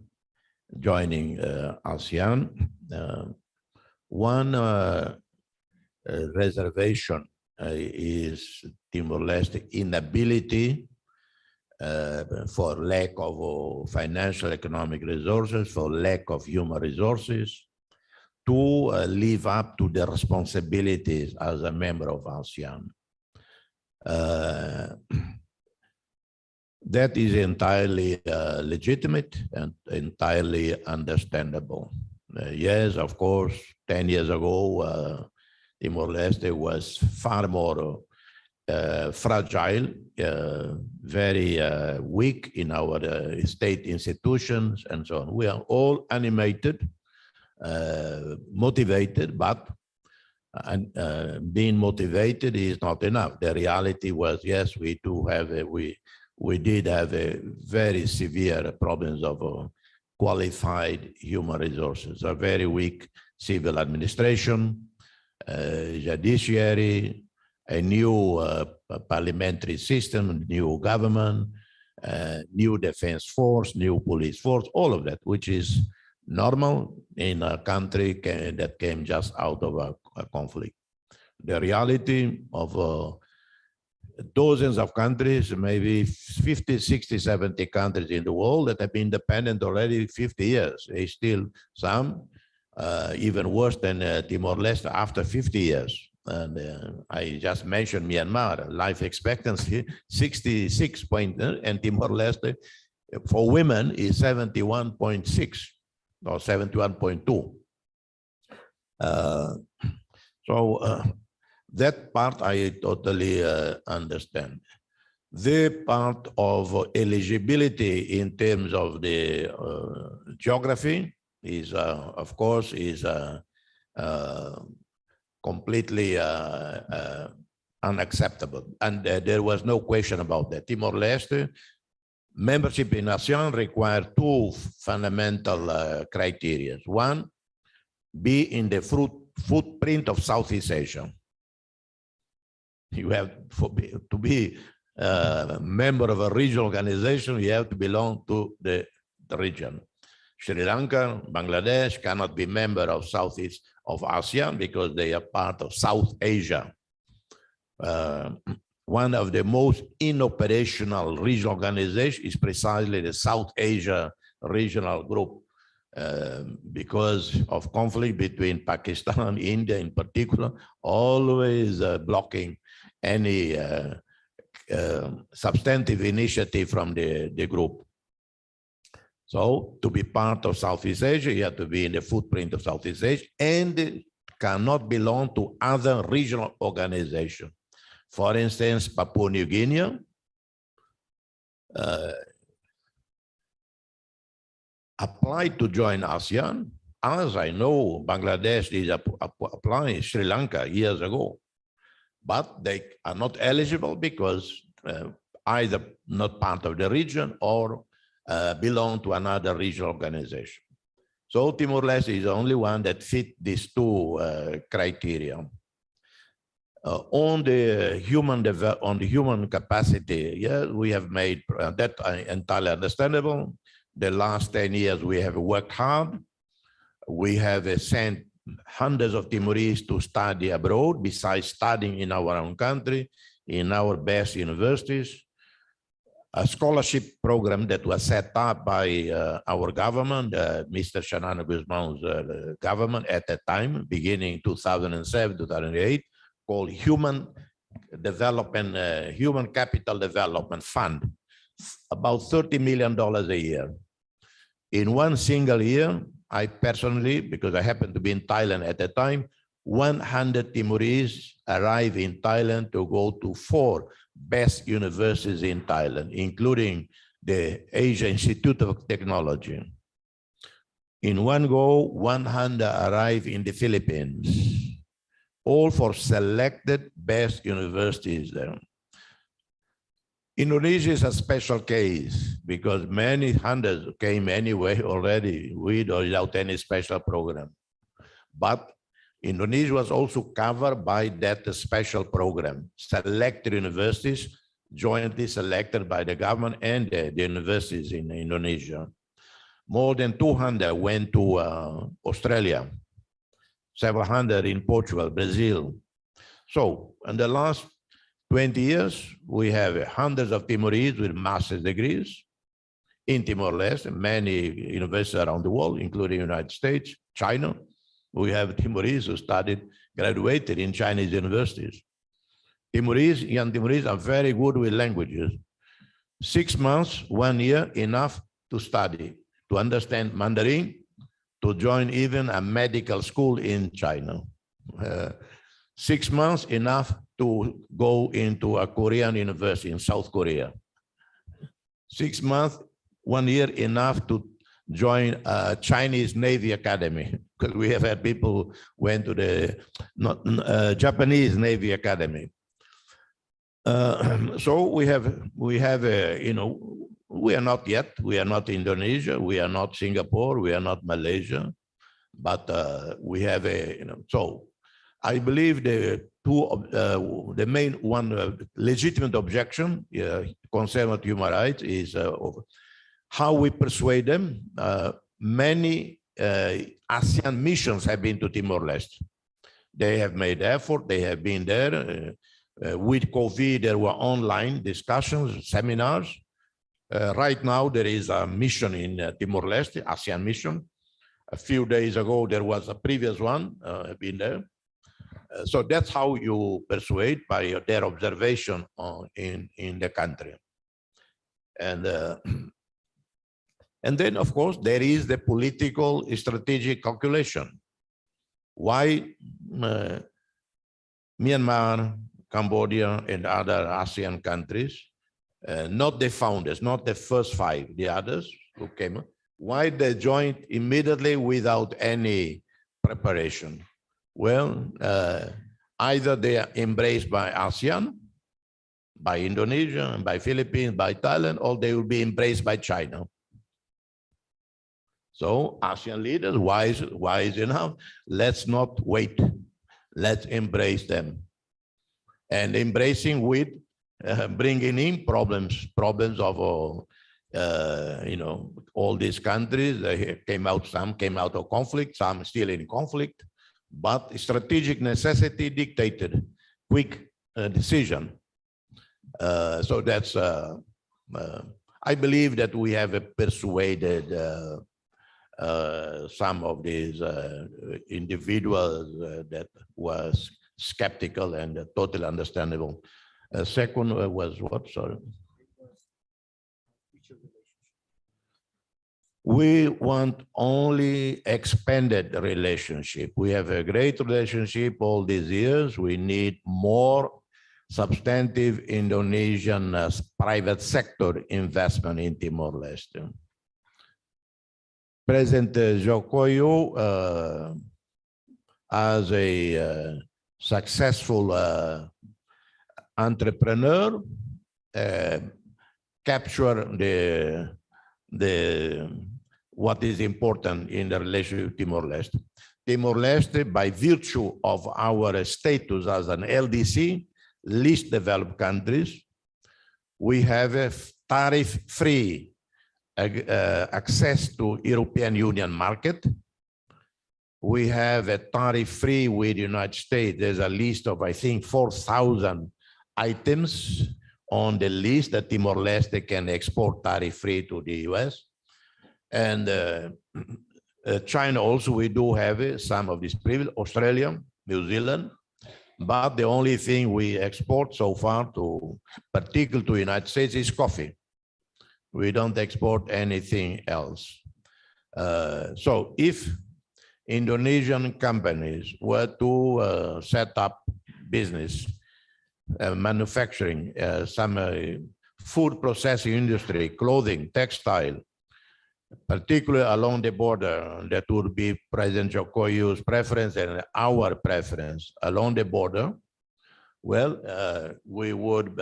joining ASEAN, one reservation is Timor-Leste inability for lack of financial economic resources, for lack of human resources, to live up to the responsibilities as a member of ASEAN. That is entirely legitimate and entirely understandable. Yes, of course, 10 years ago, Timor-Leste was far more fragile, very weak in our state institutions and so on. We are all animated, motivated, but being motivated is not enough. The reality was, yes, we did have a very severe problems of qualified human resources, a very weak civil administration, judiciary, a new parliamentary system, new government, new defense force, new police force, all of that, which is normal in a country that came just out of a conflict. The reality of dozens of countries, maybe 50, 60, 70 countries in the world that have been independent already 50 years. They still, some even worse than Timor-Leste after 50 years. And I just mentioned Myanmar, life expectancy 66 point, and Timor-Leste for women is 71.6 or 71.2. That part I totally understand. The part of eligibility in terms of the geography is, of course, is completely unacceptable. And there was no question about that. Timor-Leste, membership in ASEAN require two fundamental criteria. One, be in the footprint of Southeast Asia. You have to be a member of a regional organization, you have to belong to the region. Sri Lanka, Bangladesh cannot be member of Southeast of ASEAN because they are part of South Asia. One of the most inoperational regional organizations is precisely the South Asia regional group because of conflict between Pakistan and India in particular, always blocking any substantive initiative from the group. So to be part of Southeast Asia, you have to be in the footprint of Southeast Asia and cannot belong to other regional organizations. For instance, Papua New Guinea applied to join ASEAN. As I know, Bangladesh is applying, Sri Lanka years ago, but they are not eligible because either not part of the region or belong to another regional organization. So Timor-Leste is the only one that fit these two criteria. On the human capacity, yeah, we have made that entirely understandable. The last 10 years, we have worked hard. We have sent hundreds of Timorese to study abroad, besides studying in our own country, in our best universities. A scholarship program that was set up by our government, Mr. Shanana Guzman's government at that time, beginning 2007, 2008, called Human Capital Development Fund, about $30 million a year. In one single year, I personally, because I happened to be in Thailand at the time, 100 Timorese arrived in Thailand to go to 4 best universities in Thailand, including the Asia Institute of Technology. In one go, 100 arrived in the Philippines, all for selected best universities there. Indonesia is a special case because many hundreds came anyway already with or without any special program. But Indonesia was also covered by that special program, selected universities, jointly selected by the government and the universities in Indonesia. More than 200 went to Australia, several hundred in Portugal, Brazil. So in the last 20 years, we have hundreds of Timorese with master's degrees in Timor-Leste, many universities around the world, including the United States, China. We have Timorese who graduated in Chinese universities. Young Timorese are very good with languages. 6 months, 1 year, enough to study, to understand Mandarin, to join even a medical school in China. 6 months, enough to go into a Korean university in South Korea. 6 months, 1 year, enough to join a Chinese Navy Academy, because we have had people who went to the Japanese Navy Academy. So we are not Indonesia, we are not Singapore, we are not Malaysia, but we have so I believe the main legitimate objection concerning human rights is how we persuade them. Many ASEAN missions have been to Timor-Leste. They have made effort, they have been there. With COVID, there were online discussions, seminars. Right now, there is a mission in Timor-Leste, ASEAN mission. A few days ago, there was a previous one, been there. So that's how you persuade, by their observation in the country. And then, of course, there is the political strategic calculation. Why Myanmar, Cambodia, and other ASEAN countries, not the founders, not the first 5, the others who came, why they joined immediately without any preparation? Well, either they are embraced by ASEAN, by Indonesia, by Philippines, by Thailand, or they will be embraced by China. So ASEAN leaders, wise enough, let's not wait. Let's embrace them. And embracing with bringing in problems of all these countries. Some came out of conflict, some still in conflict, but strategic necessity dictated quick decision. So that's, I believe that we have persuaded some of these individuals that was skeptical and totally understandable. Second was what, sorry? We want only expanded relationship. We have a great relationship all these years. We need more substantive Indonesian private sector investment in Timor-Leste. President Jokowi, as a successful entrepreneur, capture what is important in the relationship with Timor-Leste. Timor-Leste, by virtue of our status as an LDC, least developed countries, we have a tariff-free access to European Union market. We have a tariff-free with the United States. There's a list of, I think, 4,000 items on the list that Timor-Leste can export tariff-free to the US. And China also, we do have some of this privilege, Australia, New Zealand, but the only thing we export so far to, particularly to the United States, is coffee. We don't export anything else. So if Indonesian companies were to set up business, manufacturing, some food processing industry, clothing, textile, particularly along the border, that would be President Jokowi's preference and our preference along the border. Well, we would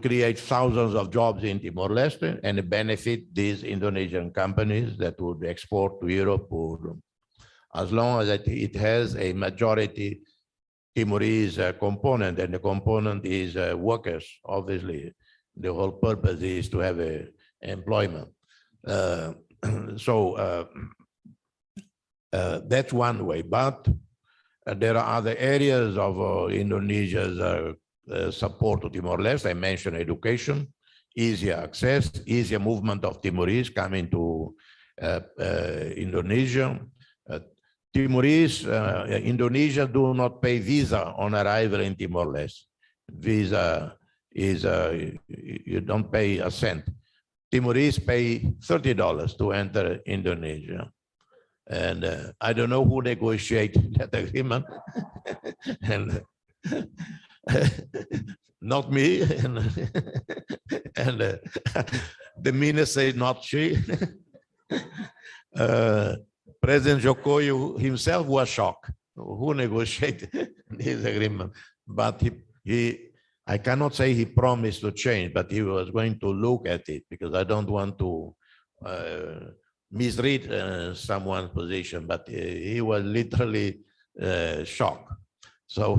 create thousands of jobs in Timor-Leste and benefit these Indonesian companies that would export to Europe, or as long as it has a majority Timorese component, and the component is workers. Obviously, the whole purpose is to have employment. So that's one way, but there are other areas of Indonesia's support to Timor-Leste. I mentioned education, easier access, easier movement of Timorese coming to Indonesia. Timorese, Indonesia do not pay visa on arrival in Timor-Leste. Visa is, you don't pay a cent. Timorese pay $30 to enter Indonesia. And I don't know who negotiated that agreement. And not me. And the minister said not she. President Jokowi himself was shocked. Who negotiated this agreement? But I cannot say he promised to change, but he was going to look at it, because I don't want to misread someone's position, but he was literally shocked. So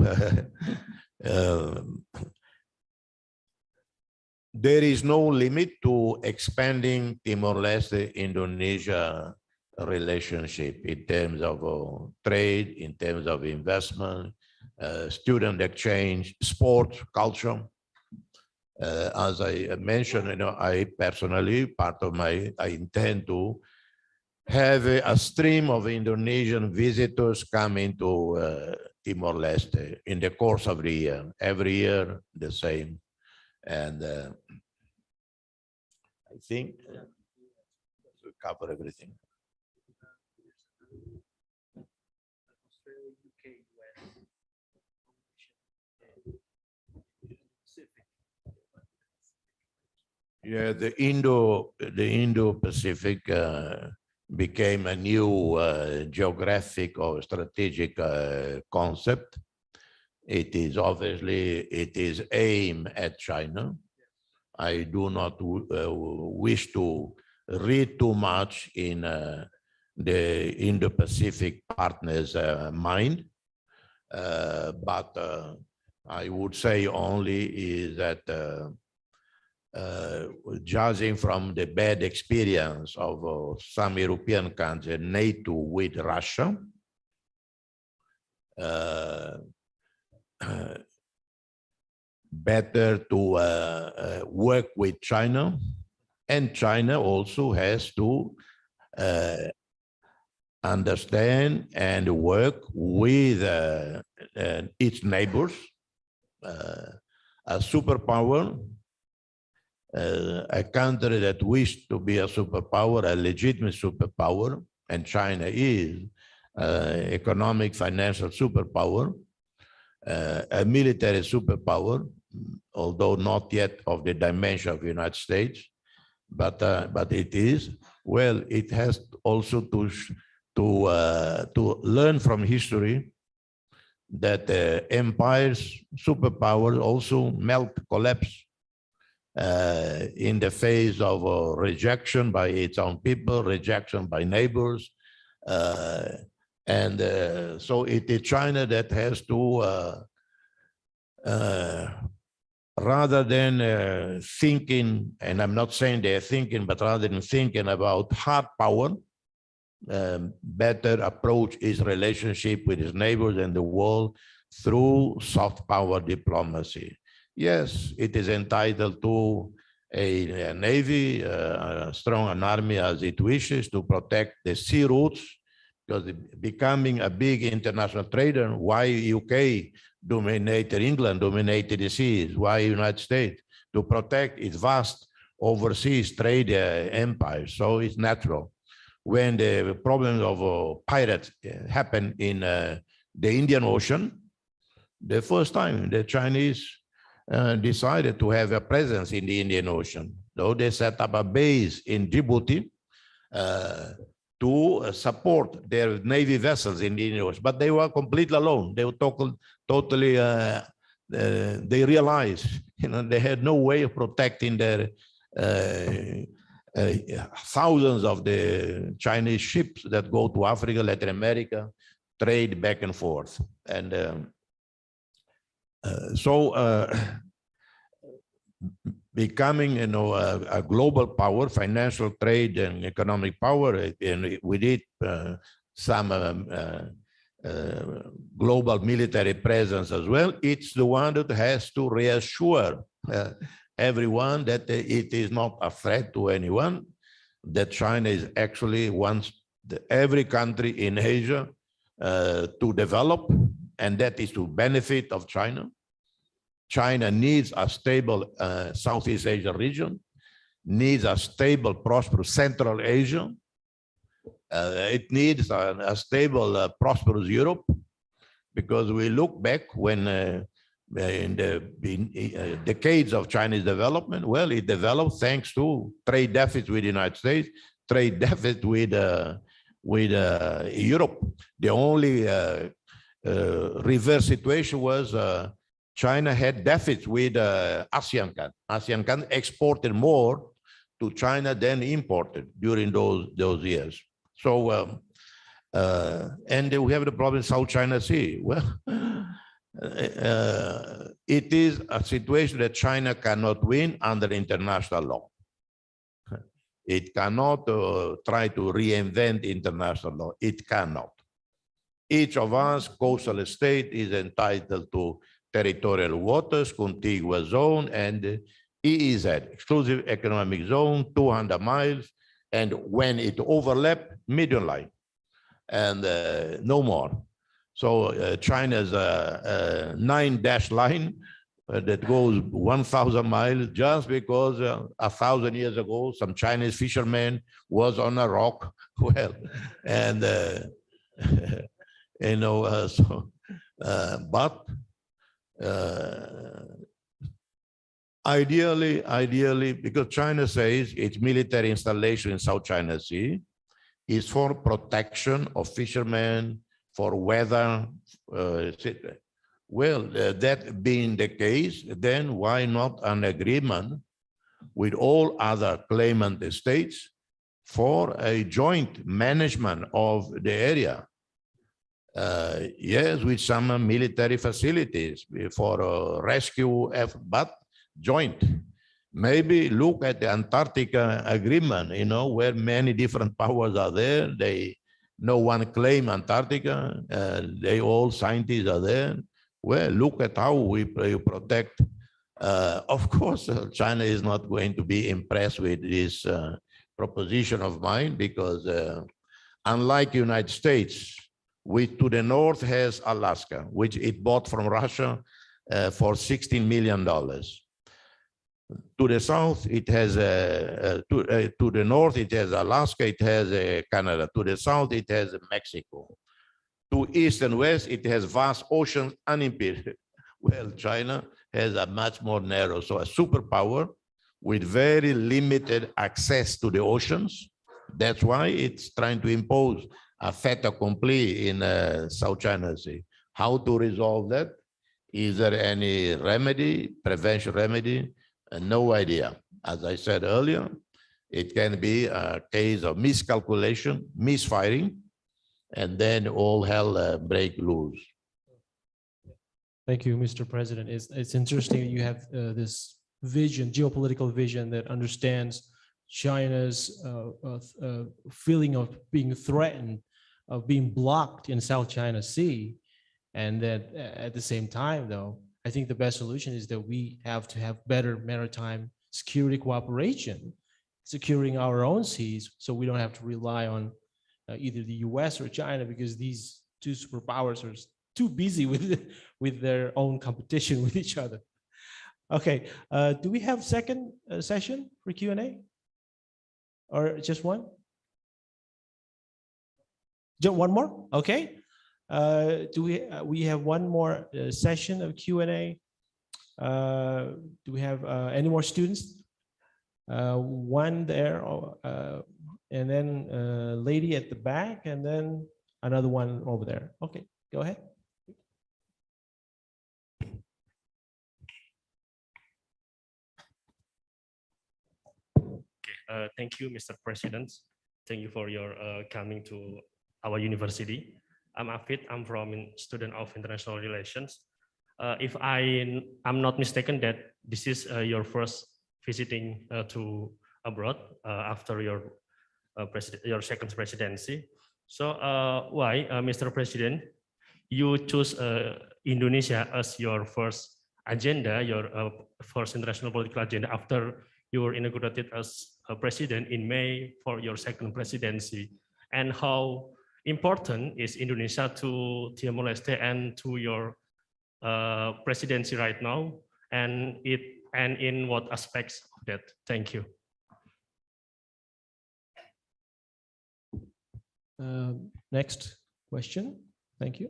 there is no limit to expanding Timor-Leste-Indonesia relationship in terms of trade, in terms of investment, student exchange, sport, culture. As I mentioned, I personally, I intend to have a stream of Indonesian visitors coming to Timor-Leste in the course of the year. Every year, the same. And I think we cover everything. Yeah, the Indo-Pacific became a new geographic or strategic concept. It is aimed at China. I do not wish to read too much in the Indo-Pacific partners' mind, but I would say only is that judging from the bad experience of some European countries, NATO with Russia, better to work with China, and China also has to understand and work with its neighbors. A superpower, a country that wishes to be a superpower, a legitimate superpower, and China is economic, financial superpower, a military superpower, although not yet of the dimension of the United States, but it is. Well, it has also to learn from history that empires, superpowers also melt, collapse. in the face of rejection by its own people, rejection by neighbors. So it is China that has to, rather than thinking, and I'm not saying they're thinking, but rather than thinking about hard power, better approach his relationship with his neighbors and the world through soft power diplomacy. Yes, it is entitled to a navy, strong an army as it wishes to protect the sea routes, because becoming a big international trader, why UK dominated England, dominated the seas, why United States? To protect its vast overseas trade empire. So it's natural. When the problems of pirates happened in the Indian Ocean, the first time the Chinese decided to have a presence in the Indian Ocean. So they set up a base in Djibouti to support their Navy vessels in the Indian Ocean, but they were completely alone. They were totally, they realized, they had no way of protecting their thousands of the Chinese ships that go to Africa, Latin America, trade back and forth. And becoming, a global power, financial trade and economic power, and with it, some global military presence as well. It's the one that has to reassure everyone that it is not a threat to anyone, that China is actually wants every country in Asia to develop, and that is to benefit of China. China needs a stable Southeast Asia region, needs a stable, prosperous Central Asia. It needs a stable, prosperous Europe, because we look back when in the decades of Chinese development, well, it developed thanks to trade deficit with the United States, trade deficit with Europe. The only reverse situation was China had deficits with ASEAN countries. ASEAN countries exported more to China than imported during those years. So, and we have the problem in South China Sea. Well, it is a situation that China cannot win under international law. It cannot try to reinvent international law. It cannot. Each of us, coastal state, is entitled to territorial waters, contiguous zone, and EEZ, exclusive economic zone, 200 miles, and when it overlaps, median line, and no more. So China's 9-dash line that goes 1,000 miles just because 1,000 years ago, some Chinese fisherman was on a rock. Well, and but ideally, because China says its military installation in South China Sea is for protection of fishermen, for weather, etc. Well, that being the case, then why not an agreement with all other claimant states for a joint management of the area? Yes, with some military facilities for rescue effort, but joint. Maybe look at the Antarctica agreement, where many different powers are there. No one claim Antarctica. They all scientists are there. Well, look at how we protect. Of course, China is not going to be impressed with this proposition of mine, because unlike United States, which to the north has Alaska, which it bought from Russia for $16 million. To the south, it has to the north, it has Alaska, it has Canada. To the south, it has Mexico. To east and west, it has vast oceans unimpeded. Well, China has a much more narrow, so a superpower with very limited access to the oceans. That's why it's trying to impose a fait accompli in South China Sea. How to resolve that? Is there any remedy, prevention remedy? no idea. As I said earlier, it can be a case of miscalculation, misfiring, and then all hell break loose. Thank you, Mr. President. It's interesting that you have this vision, geopolitical vision that understands China's feeling of being threatened, of being blocked in South China Sea. And that at the same time, though, I think the best solution is that we have to have better maritime security cooperation, securing our own seas, so we don't have to rely on either the US or China, because these two superpowers are too busy with their own competition with each other. Okay, do we have second session for Q&A? Or just one? Just one more? Okay. Do we have one more session of Q&A? Do we have any more students? One there, and then a lady at the back, and then another one over there. Okay, go ahead. Thank you, Mr. President. Thank you for your coming to our university. I'm Afid. I'm from student of international relations. If I'm not mistaken, that this is your first visiting to abroad after your second presidency. So why, Mr. President, you choose Indonesia as your first agenda, your first international political agenda after you were inaugurated as a president in May for your second presidency, and how important is Indonesia to Timor-Leste and to your presidency right now, and in what aspects of that? Thank you. Next question. Thank you.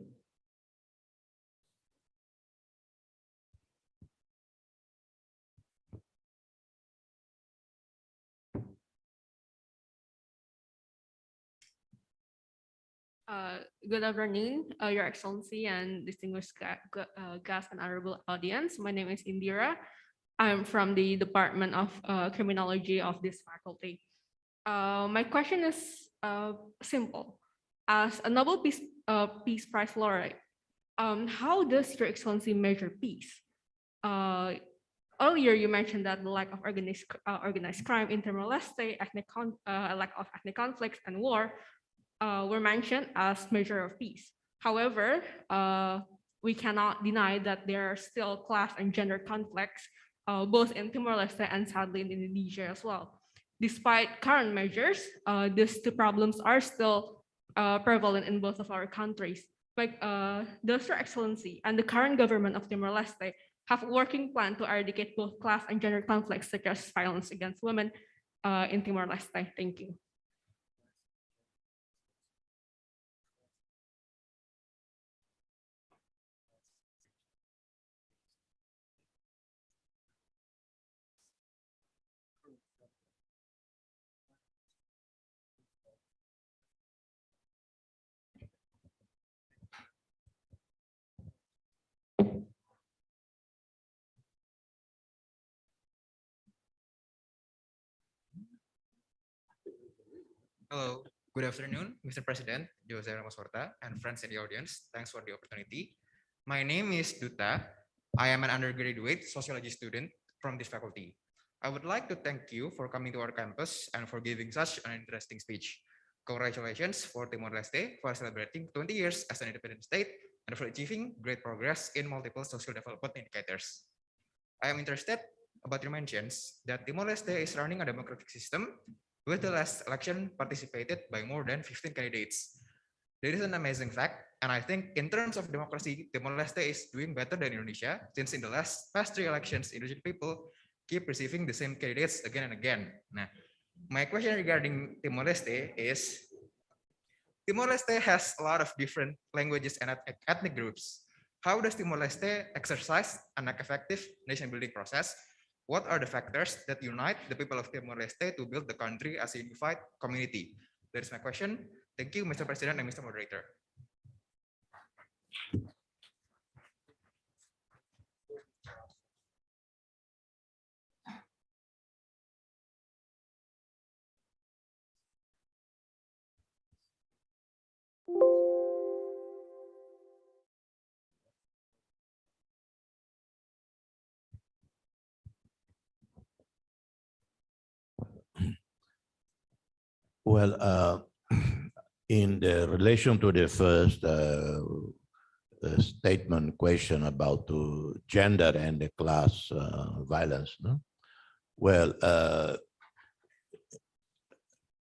Good afternoon, Your Excellency and distinguished guests and honorable audience. My name is Indira. I'm from the Department of Criminology of this faculty. My question is simple. As a Nobel Peace Prize laureate, how does Your Excellency measure peace? Earlier, you mentioned that the lack of organized crime in Timor-Leste, lack of ethnic conflicts and war were mentioned as measure of peace. However, we cannot deny that there are still class and gender conflicts, both in Timor-Leste and sadly in Indonesia as well. Despite current measures, these two problems are still prevalent in both of our countries. Like, does Your Excellency and the current government of Timor-Leste have a working plan to eradicate both class and gender conflicts, such as violence against women in Timor-Leste? Thank you. Hello, good afternoon, Mr. President, Jose Ramos-Horta, and friends in the audience. Thanks for the opportunity. My name is Duta. I am an undergraduate sociology student from this faculty. I would like to thank you for coming to our campus and for giving such an interesting speech. Congratulations for Timor-Leste for celebrating 20 years as an independent state and for achieving great progress in multiple social development indicators. I am interested about your mentions that Timor-Leste is running a democratic system with the last election participated by more than 15 candidates. That is an amazing fact, and I think in terms of democracy, Timor-Leste is doing better than Indonesia, since in the past 3 elections, Indonesian people keep receiving the same candidates again and again. Now, my question regarding Timor-Leste is, Timor-Leste has a lot of different languages and ethnic groups. How does Timor-Leste exercise an effective nation-building process? What are the factors that unite the people of Timor-Leste to build the country as a unified community? That is my question. Thank you, Mr. President and Mr. Moderator. Well, in the relation to the first statement question about the gender and the class violence, no? Well,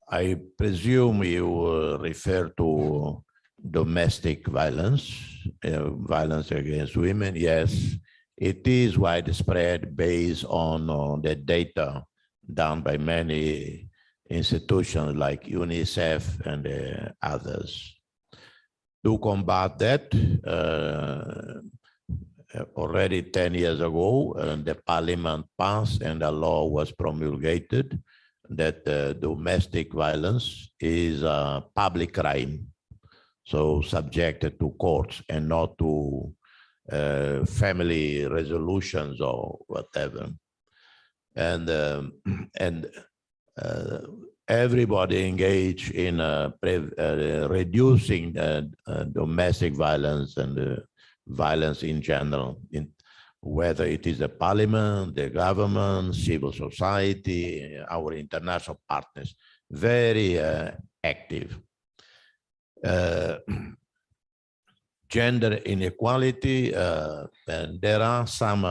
I presume you refer to domestic violence, violence against women. Yes, it is widespread based on the data done by many institutions like UNICEF and others. To combat that, already 10 years ago, the parliament passed and a law was promulgated that domestic violence is a public crime, so subjected to courts and not to family resolutions or whatever. And everybody engaged in reducing domestic violence and violence in general, whether it is the parliament, the government, civil society, our international partners, very active. Gender inequality, and there are some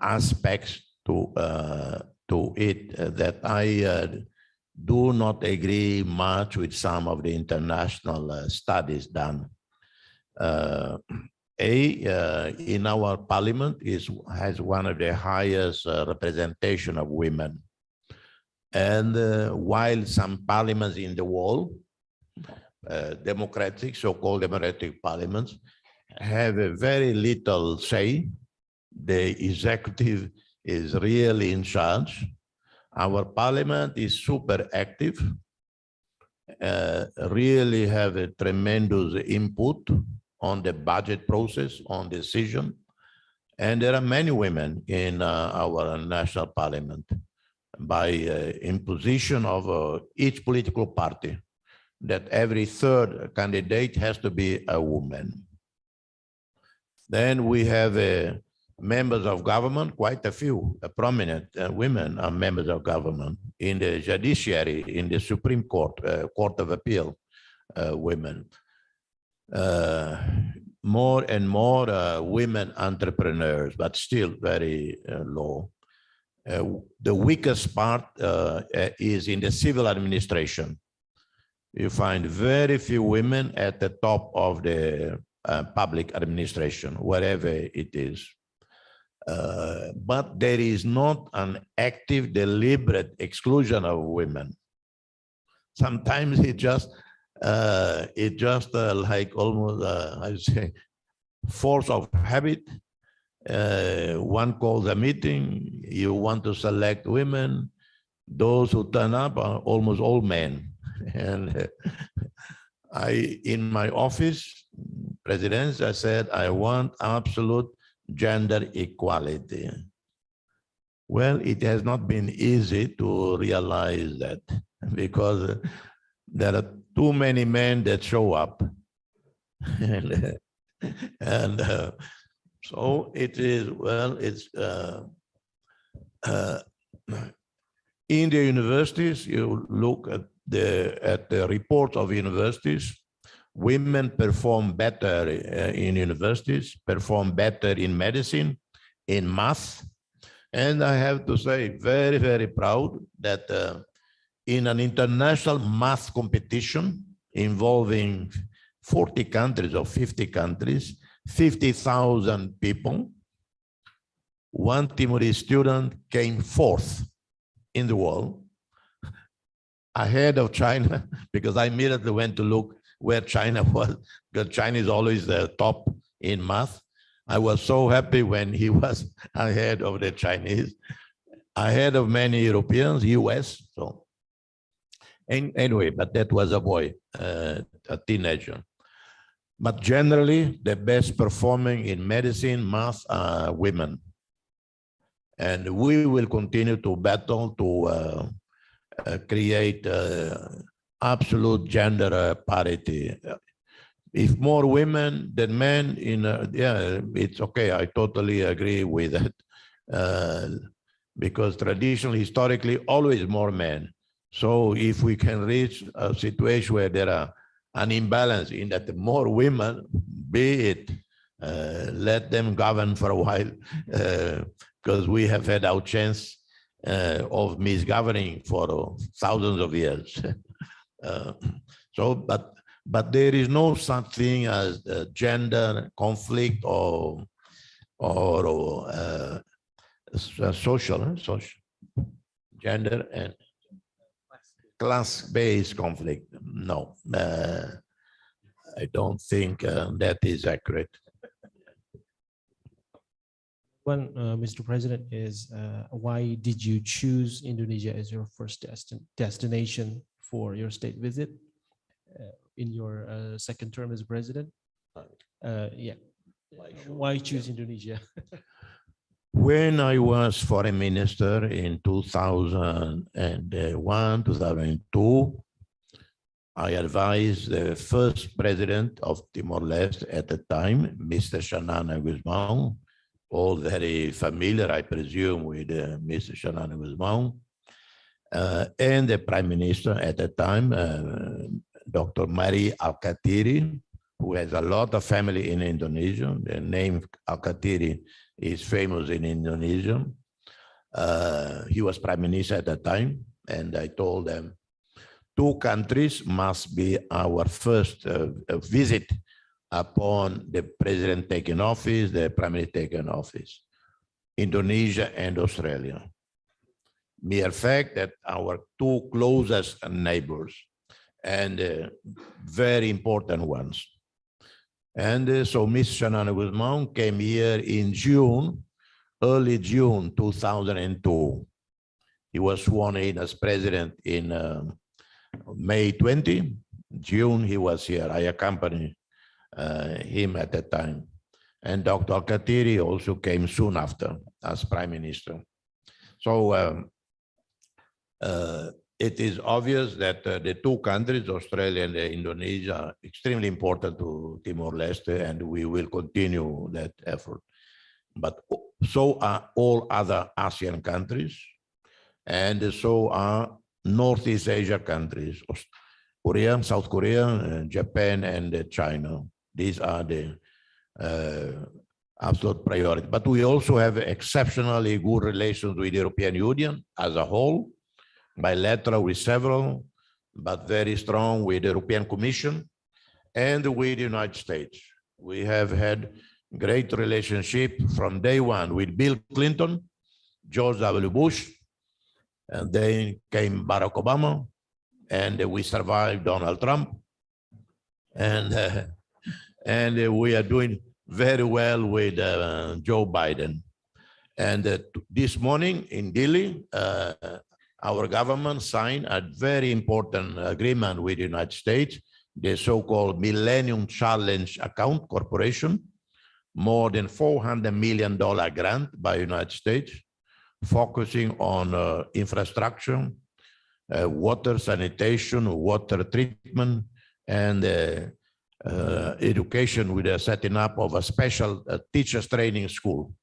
aspects to it that I do not agree much with some of the international studies done. In our parliament has one of the highest representation of women. And while some parliaments in the world, democratic, so-called democratic parliaments, have a very little say, the executive is really in charge. Our parliament is super active, really have a tremendous input on the budget process, on decision. And there are many women in our national parliament by imposition of each political party that every third candidate has to be a woman. Then we have members of government, quite a few prominent women are members of government. In the judiciary, in the Supreme Court, Court of Appeal, women. More and more women entrepreneurs, but still very low. The weakest part is in the civil administration. You find very few women at the top of the public administration, wherever it is. But there is not an active, deliberate exclusion of women. Sometimes it just like almost, I say, force of habit. One calls a meeting, you want to select women. Those who turn up are almost all men. And in my office, presidents, I said, I want absolute gender equality. Well, it has not been easy to realize that because there are too many men that show up. and so it is, well, it's in the universities, you look at the report of universities, women perform better in universities, perform better in medicine, in math. And I have to say, very, very proud that in an international math competition involving 40 countries or 50 countries, 50,000 people, one Timorese student came fourth in the world, ahead of China, because I immediately went to look where China was, because China is always the top in math. I was so happy when he was ahead of the Chinese, ahead of many Europeans, US. So, anyway, but that was a boy, a teenager. But generally, the best performing in medicine, math are women. And we will continue to battle to create absolute gender parity. If more women than men, yeah, it's okay. I totally agree with that. Because traditionally, historically, always more men. So if we can reach a situation where there are an imbalance in that more women, be it, let them govern for a while, because we have had our chance of misgoverning for thousands of years. But there is no such thing as gender conflict or social gender and class-based conflict. No, I don't think that is accurate. One, Mr. President, is why did you choose Indonesia as your first destination for your state visit in your second term as president? Yeah, why choose Indonesia? When I was foreign minister in 2001, 2002, I advised the first president of Timor-Leste at the time, Mr. Xanana Guzmão, all very familiar, I presume, with Mr. Xanana Guzmão, and the prime minister at the time, Dr. Mari Alkatiri, who has a lot of family in Indonesia. The name Alkatiri is famous in Indonesia. He was prime minister at the time, and I told them, two countries must be our first visit upon the president taking office, the prime minister taking office, Indonesia and Australia. Mere fact that our two closest neighbors and very important ones. And so Ms. Xanana Guzmão came here in June, early June 2002. He was sworn in as president in May 20. June he was here. I accompanied him at that time. And Dr. Alkatiri also came soon after as prime minister. So it is obvious that the two countries, Australia and Indonesia, are extremely important to Timor-Leste, and we will continue that effort. But so are all other ASEAN countries, and so are Northeast Asia countries, Korea, South Korea, Japan, and China. These are the absolute priority. But we also have exceptionally good relations with the European Union as a whole, bilateral with several, but very strong with the European Commission and with the United States. We have had great relationship from day one with Bill Clinton, George W. Bush, and then came Barack Obama, and we survived Donald Trump. And we are doing very well with Joe Biden. And this morning in Delhi, our government signed a very important agreement with the United States, the so-called Millennium Challenge Account Corporation, more than $400 million grant by the United States, focusing on infrastructure, water sanitation, water treatment, and education with the setting up of a special teachers training school.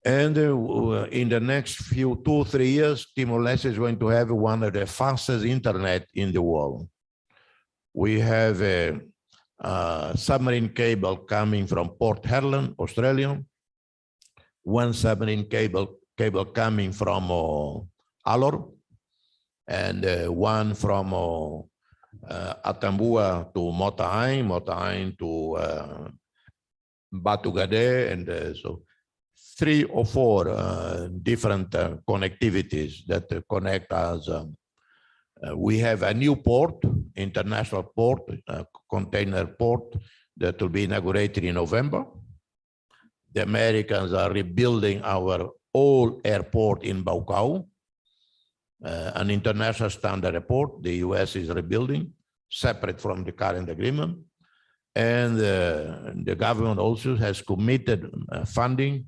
And in the next 2-3 years, Timor-Leste is going to have one of the fastest internet in the world. We have a submarine cable coming from Port Hedland, Australia, one submarine cable coming from Alor, and one from Atambua to Motahain, Motahain to Batu Gade, and so 3 or 4 different connectivities that connect us. We have a new port, international port, container port that will be inaugurated in November. The Americans are rebuilding our old airport in Baucau, an international standard airport. The US is rebuilding, separate from the current agreement. And the government also has committed funding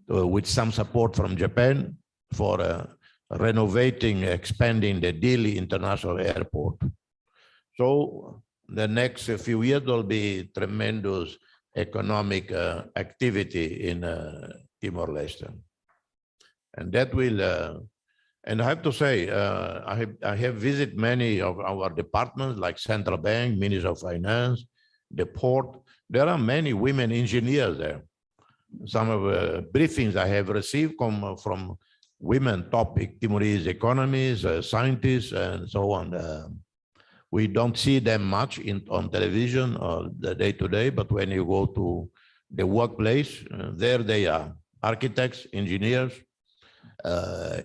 with some support from Japan for renovating, expanding the Delhi International Airport. So the next few years will be tremendous economic activity in Timor-Leste. And that will And I have to say, I have visited many of our departments like Central Bank, Ministry of Finance, the port. There are many women engineers there. Some of the briefings I have received come from women top Timorese economists, scientists, and so on. We don't see them much on television or the day-to-day, but when you go to the workplace, there they are, architects, engineers,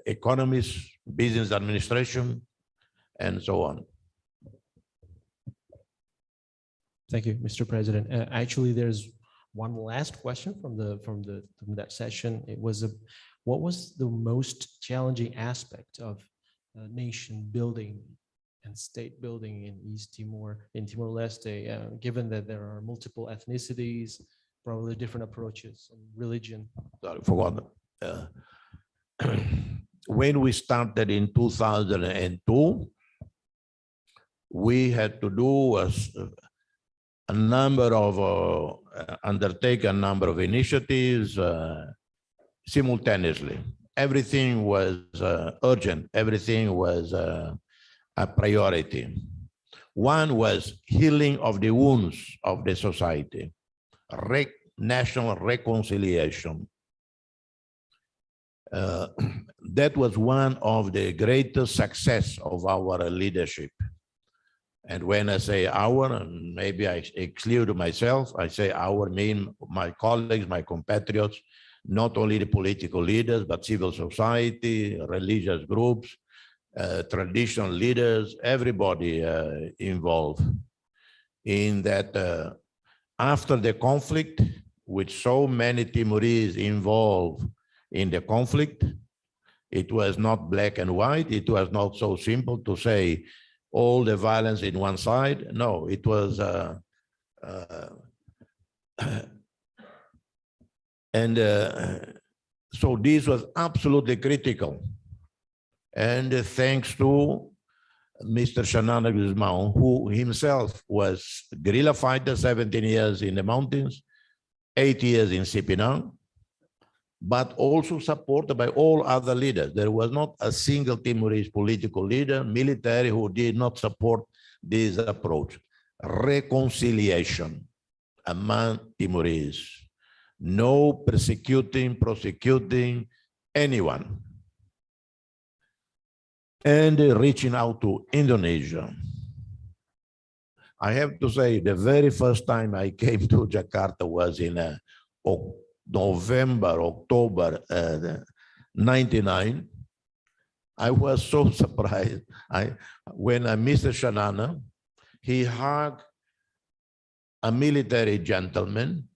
economists, business administration, and so on. Thank you, Mr. President. Actually, there's one last question from that session. It was what was the most challenging aspect of nation building and state building in East Timor, in Timor-Leste, given that there are multiple ethnicities, probably different approaches, and religion? Sorry, forgot. When we started in 2002, we had to do a number of, undertake a number of initiatives simultaneously. Everything was urgent. Everything was a priority. One was healing of the wounds of the society, national reconciliation. That was one of the greatest success of our leadership. And when I say our, and maybe I exclude myself, I say our mean my colleagues, my compatriots, not only the political leaders, but civil society, religious groups, traditional leaders, everybody involved in that. After the conflict, with so many Timorese involved in the conflict, it was not black and white. It was not so simple to say all the violence in one side. No, it was, so this was absolutely critical. And thanks to Mr. Xanana Guzmão, who himself was guerrilla fighter, 17 years in the mountains, 8 years in Sipinang, but also supported by all other leaders. There was not a single Timorese political leader, military, who did not support this approach. Reconciliation among Timorese. No prosecuting anyone. And reaching out to Indonesia. I have to say, the very first time I came to Jakarta was in October 99. I was so surprised. When Mr. Xanana, he hugged a military gentleman.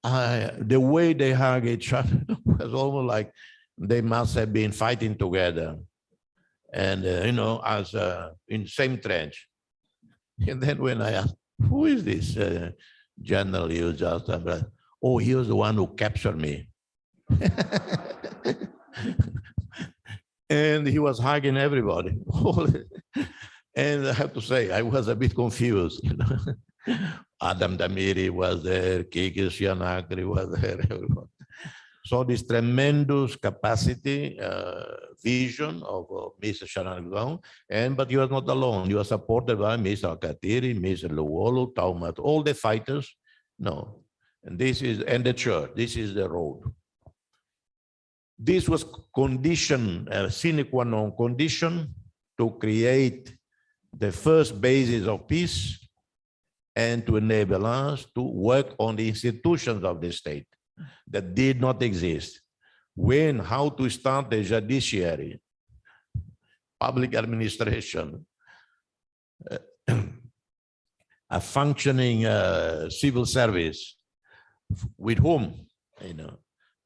The way they hug each other was almost like they must have been fighting together. And, you know, as in same trench. And then when I asked, who is this general? You just, oh, he was the one who captured me. And he was hugging everybody. And I have to say, I was a bit confused. You know? Adam Damiri was there, Kiki Sianakri was there, everybody. So this tremendous capacity, vision of Mr. Xanana, but he was not alone. He was supported by Mr. Alkatiri, Mr. Luolo, Taumat, all the fighters. No, and this is, and the church, this is the road. This was condition, sine qua non condition to create the first basis of peace and to enable us to work on the institutions of the state that did not exist. When, how to start the judiciary, public administration, a functioning civil service, with whom, you know,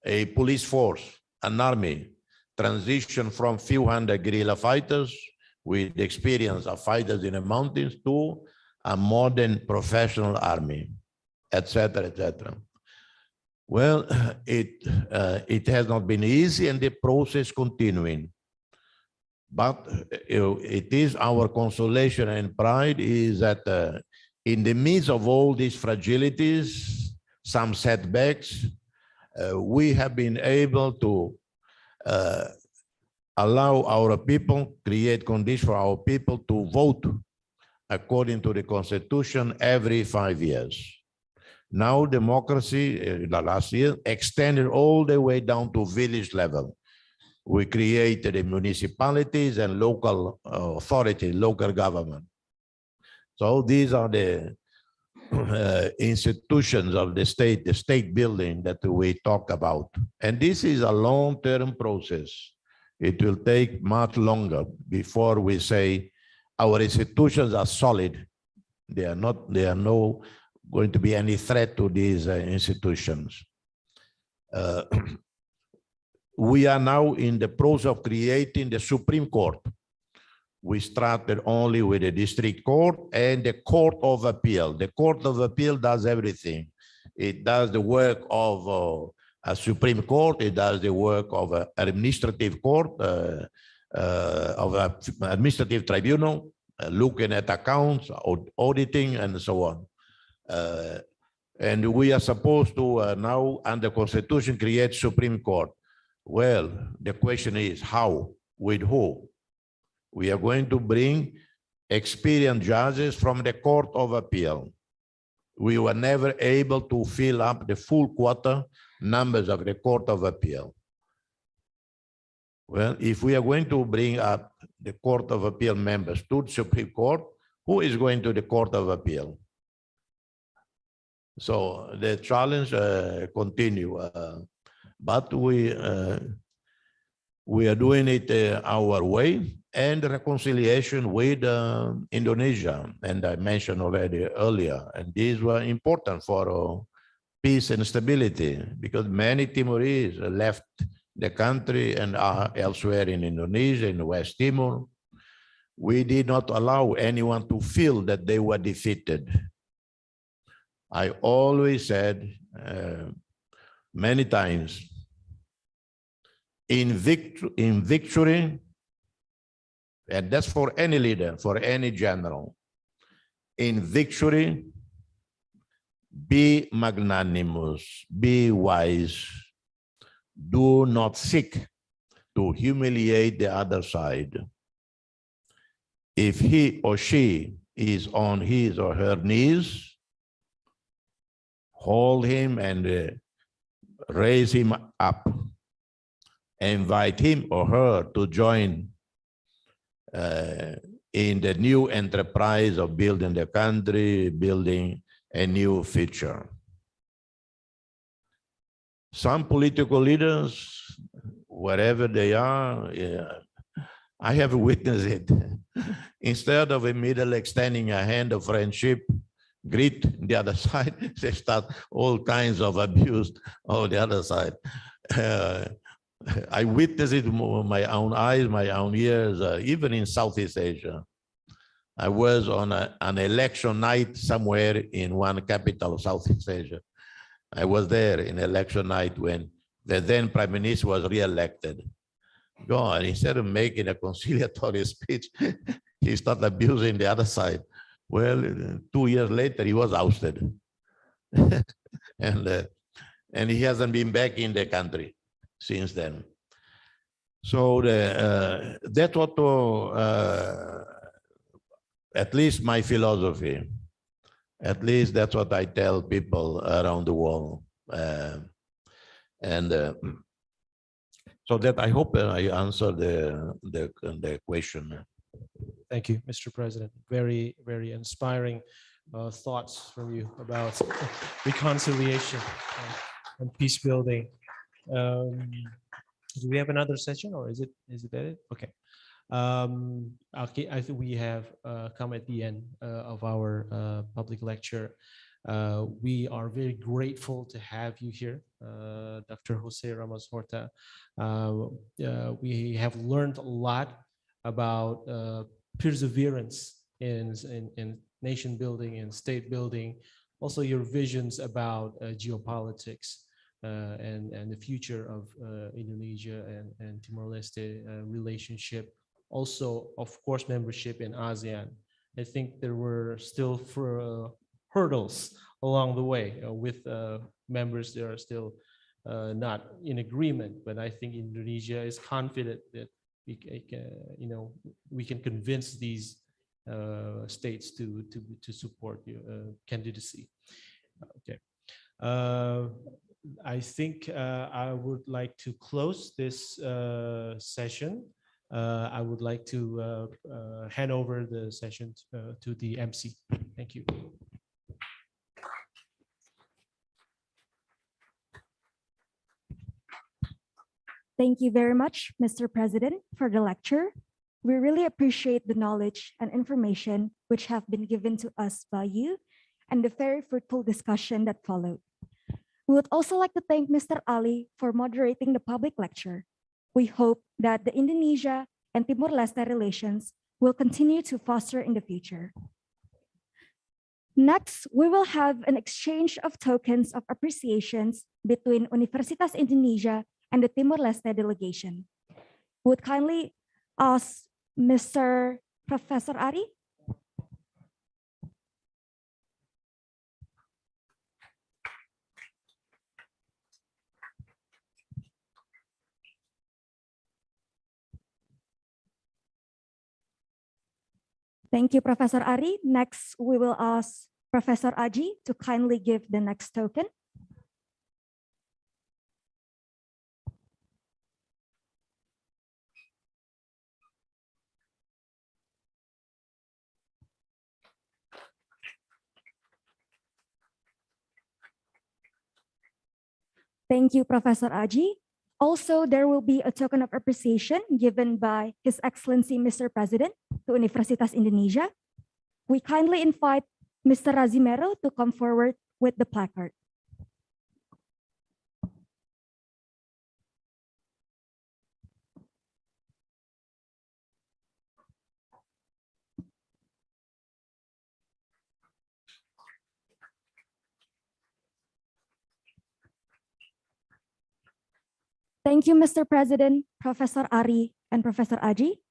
a police force, an army, transition from few hundred guerrilla fighters with experience of fighters in the mountains to a modern professional army, etc., etc. Well, it has not been easy, and the process continuing. But it is our consolation and pride is that in the midst of all these fragilities, some setbacks, we have been able to allow our people, create conditions for our people to vote according to the Constitution every 5 years. Now democracy, the last year, extended all the way down to village level. We created the municipalities and local authority, local government. So these are the institutions of the state building that we talk about. And this is a long-term process. It will take much longer before we say our institutions are solid. There are no going to be any threat to these institutions. We are now in the process of creating the Supreme Court. We started only with the district court and the Court of Appeal. The Court of Appeal does everything. It does the work of a Supreme Court. It does the work of an administrative court, of an administrative tribunal, looking at accounts, auditing, and so on. And we are supposed to now, under Constitution, create Supreme Court. Well, the question is how, with who? We are going to bring experienced judges from the Court of Appeal. We were never able to fill up the full quota numbers of the Court of Appeal. Well, if we are going to bring up the Court of Appeal members to the Supreme Court, who is going to the Court of Appeal? So the challenge continue, but we are doing it our way, and reconciliation with Indonesia, and I mentioned already earlier, and these were important for peace and stability, because many Timorese left the country and are elsewhere in Indonesia, in West Timor. We did not allow anyone to feel that they were defeated. I always said many times, in victory, and that's for any leader, for any general, in victory, be magnanimous, be wise, do not seek to humiliate the other side. If he or she is on his or her knees, hold him and raise him up. Invite him or her to join in the new enterprise of building the country, building a new future. Some political leaders, wherever they are, I have witnessed it. Instead of a middle extending a hand of friendship, greet the other side, they start all kinds of abuse on the other side. I witnessed it with my own eyes, my own ears, even in Southeast Asia. I was on an election night somewhere in one capital of Southeast Asia. I was there in election night when the then Prime Minister was re-elected. God, instead of making a conciliatory speech, he started abusing the other side. Well, 2 years later, he was ousted. And he hasn't been back in the country since then. So that's what, at least my philosophy, at least that's what I tell people around the world. So that I hope I answered the question. Thank you, Mr. President. Very, very inspiring thoughts from you about reconciliation and peace building. Do we have another session, or is it that? Okay. Okay, I think we have come at the end of our public lecture. We are very grateful to have you here, Dr. Jose Ramos-Horta. We have learned a lot about perseverance in nation building and state building, also your visions about geopolitics and the future of Indonesia and Timor-Leste relationship. Also, of course, membership in ASEAN. I think there were still hurdles along the way with members that are still not in agreement, but I think Indonesia is confident that we can convince these states to support your candidacy. Okay. I think I would like to close this session. I would like to hand over the session to the MC. Thank you. Thank you very much, Mr. President, for the lecture. We really appreciate the knowledge and information which have been given to us by you and the very fruitful discussion that followed. We would also like to thank Mr. Ali for moderating the public lecture. We hope that the Indonesia and Timor-Leste relations will continue to foster in the future. Next, we will have an exchange of tokens of appreciations between Universitas Indonesia and the Timor-Leste delegation. Would kindly ask Mr. Professor Ari. Thank you, Professor Ari. Next, we will ask Professor Aji to kindly give the next token. Thank you, Professor Aji. Also, there will be a token of appreciation given by His Excellency Mr. President to Universitas Indonesia. We kindly invite Mr. Razimero to come forward with the placard. Thank you, Mr. President, Professor Ari, and Professor Aji.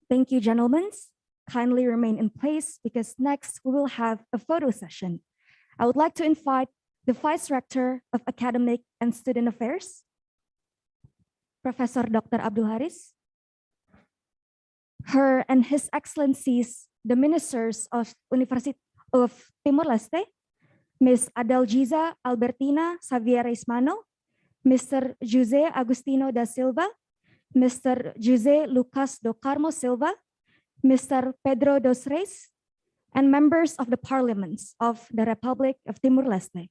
Thank you, gentlemen. Kindly remain in place because next we will have a photo session. I would like to invite the Vice Rector of Academic and Student Affairs, Professor Dr. Abdul Haris, her and His Excellencies, the Ministers of University of Timor-Leste, Ms. Adalgiza Albertina Xavier Ismano, Mr. Jose Agustino da Silva, Mr. Jose Lucas do Carmo Silva, Mr. Pedro dos Reis, and members of the parliaments of the Republic of Timor-Leste.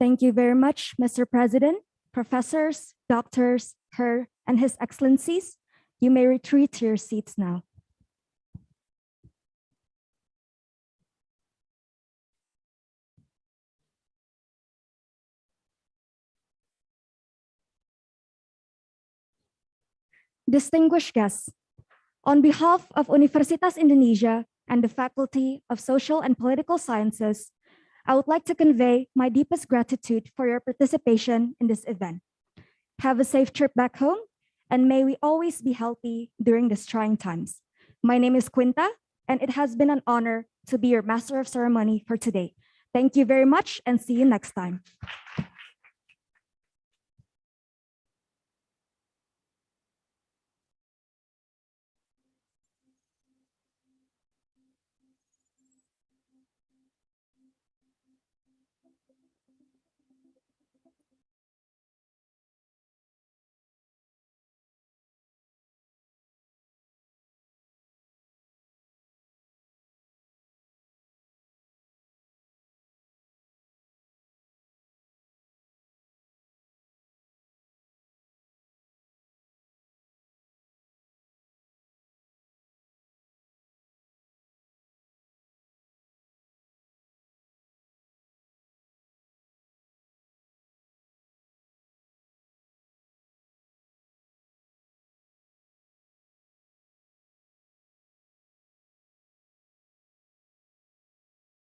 Thank you very much, Mr. President, professors, doctors, her, and His Excellencies. You may retreat to your seats now. Distinguished guests, on behalf of Universitas Indonesia and the Faculty of Social and Political Sciences, I would like to convey my deepest gratitude for your participation in this event. Have a safe trip back home, and may we always be healthy during these trying times. My name is Quinta, and it has been an honor to be your Master of Ceremony for today. Thank you very much, and see you next time.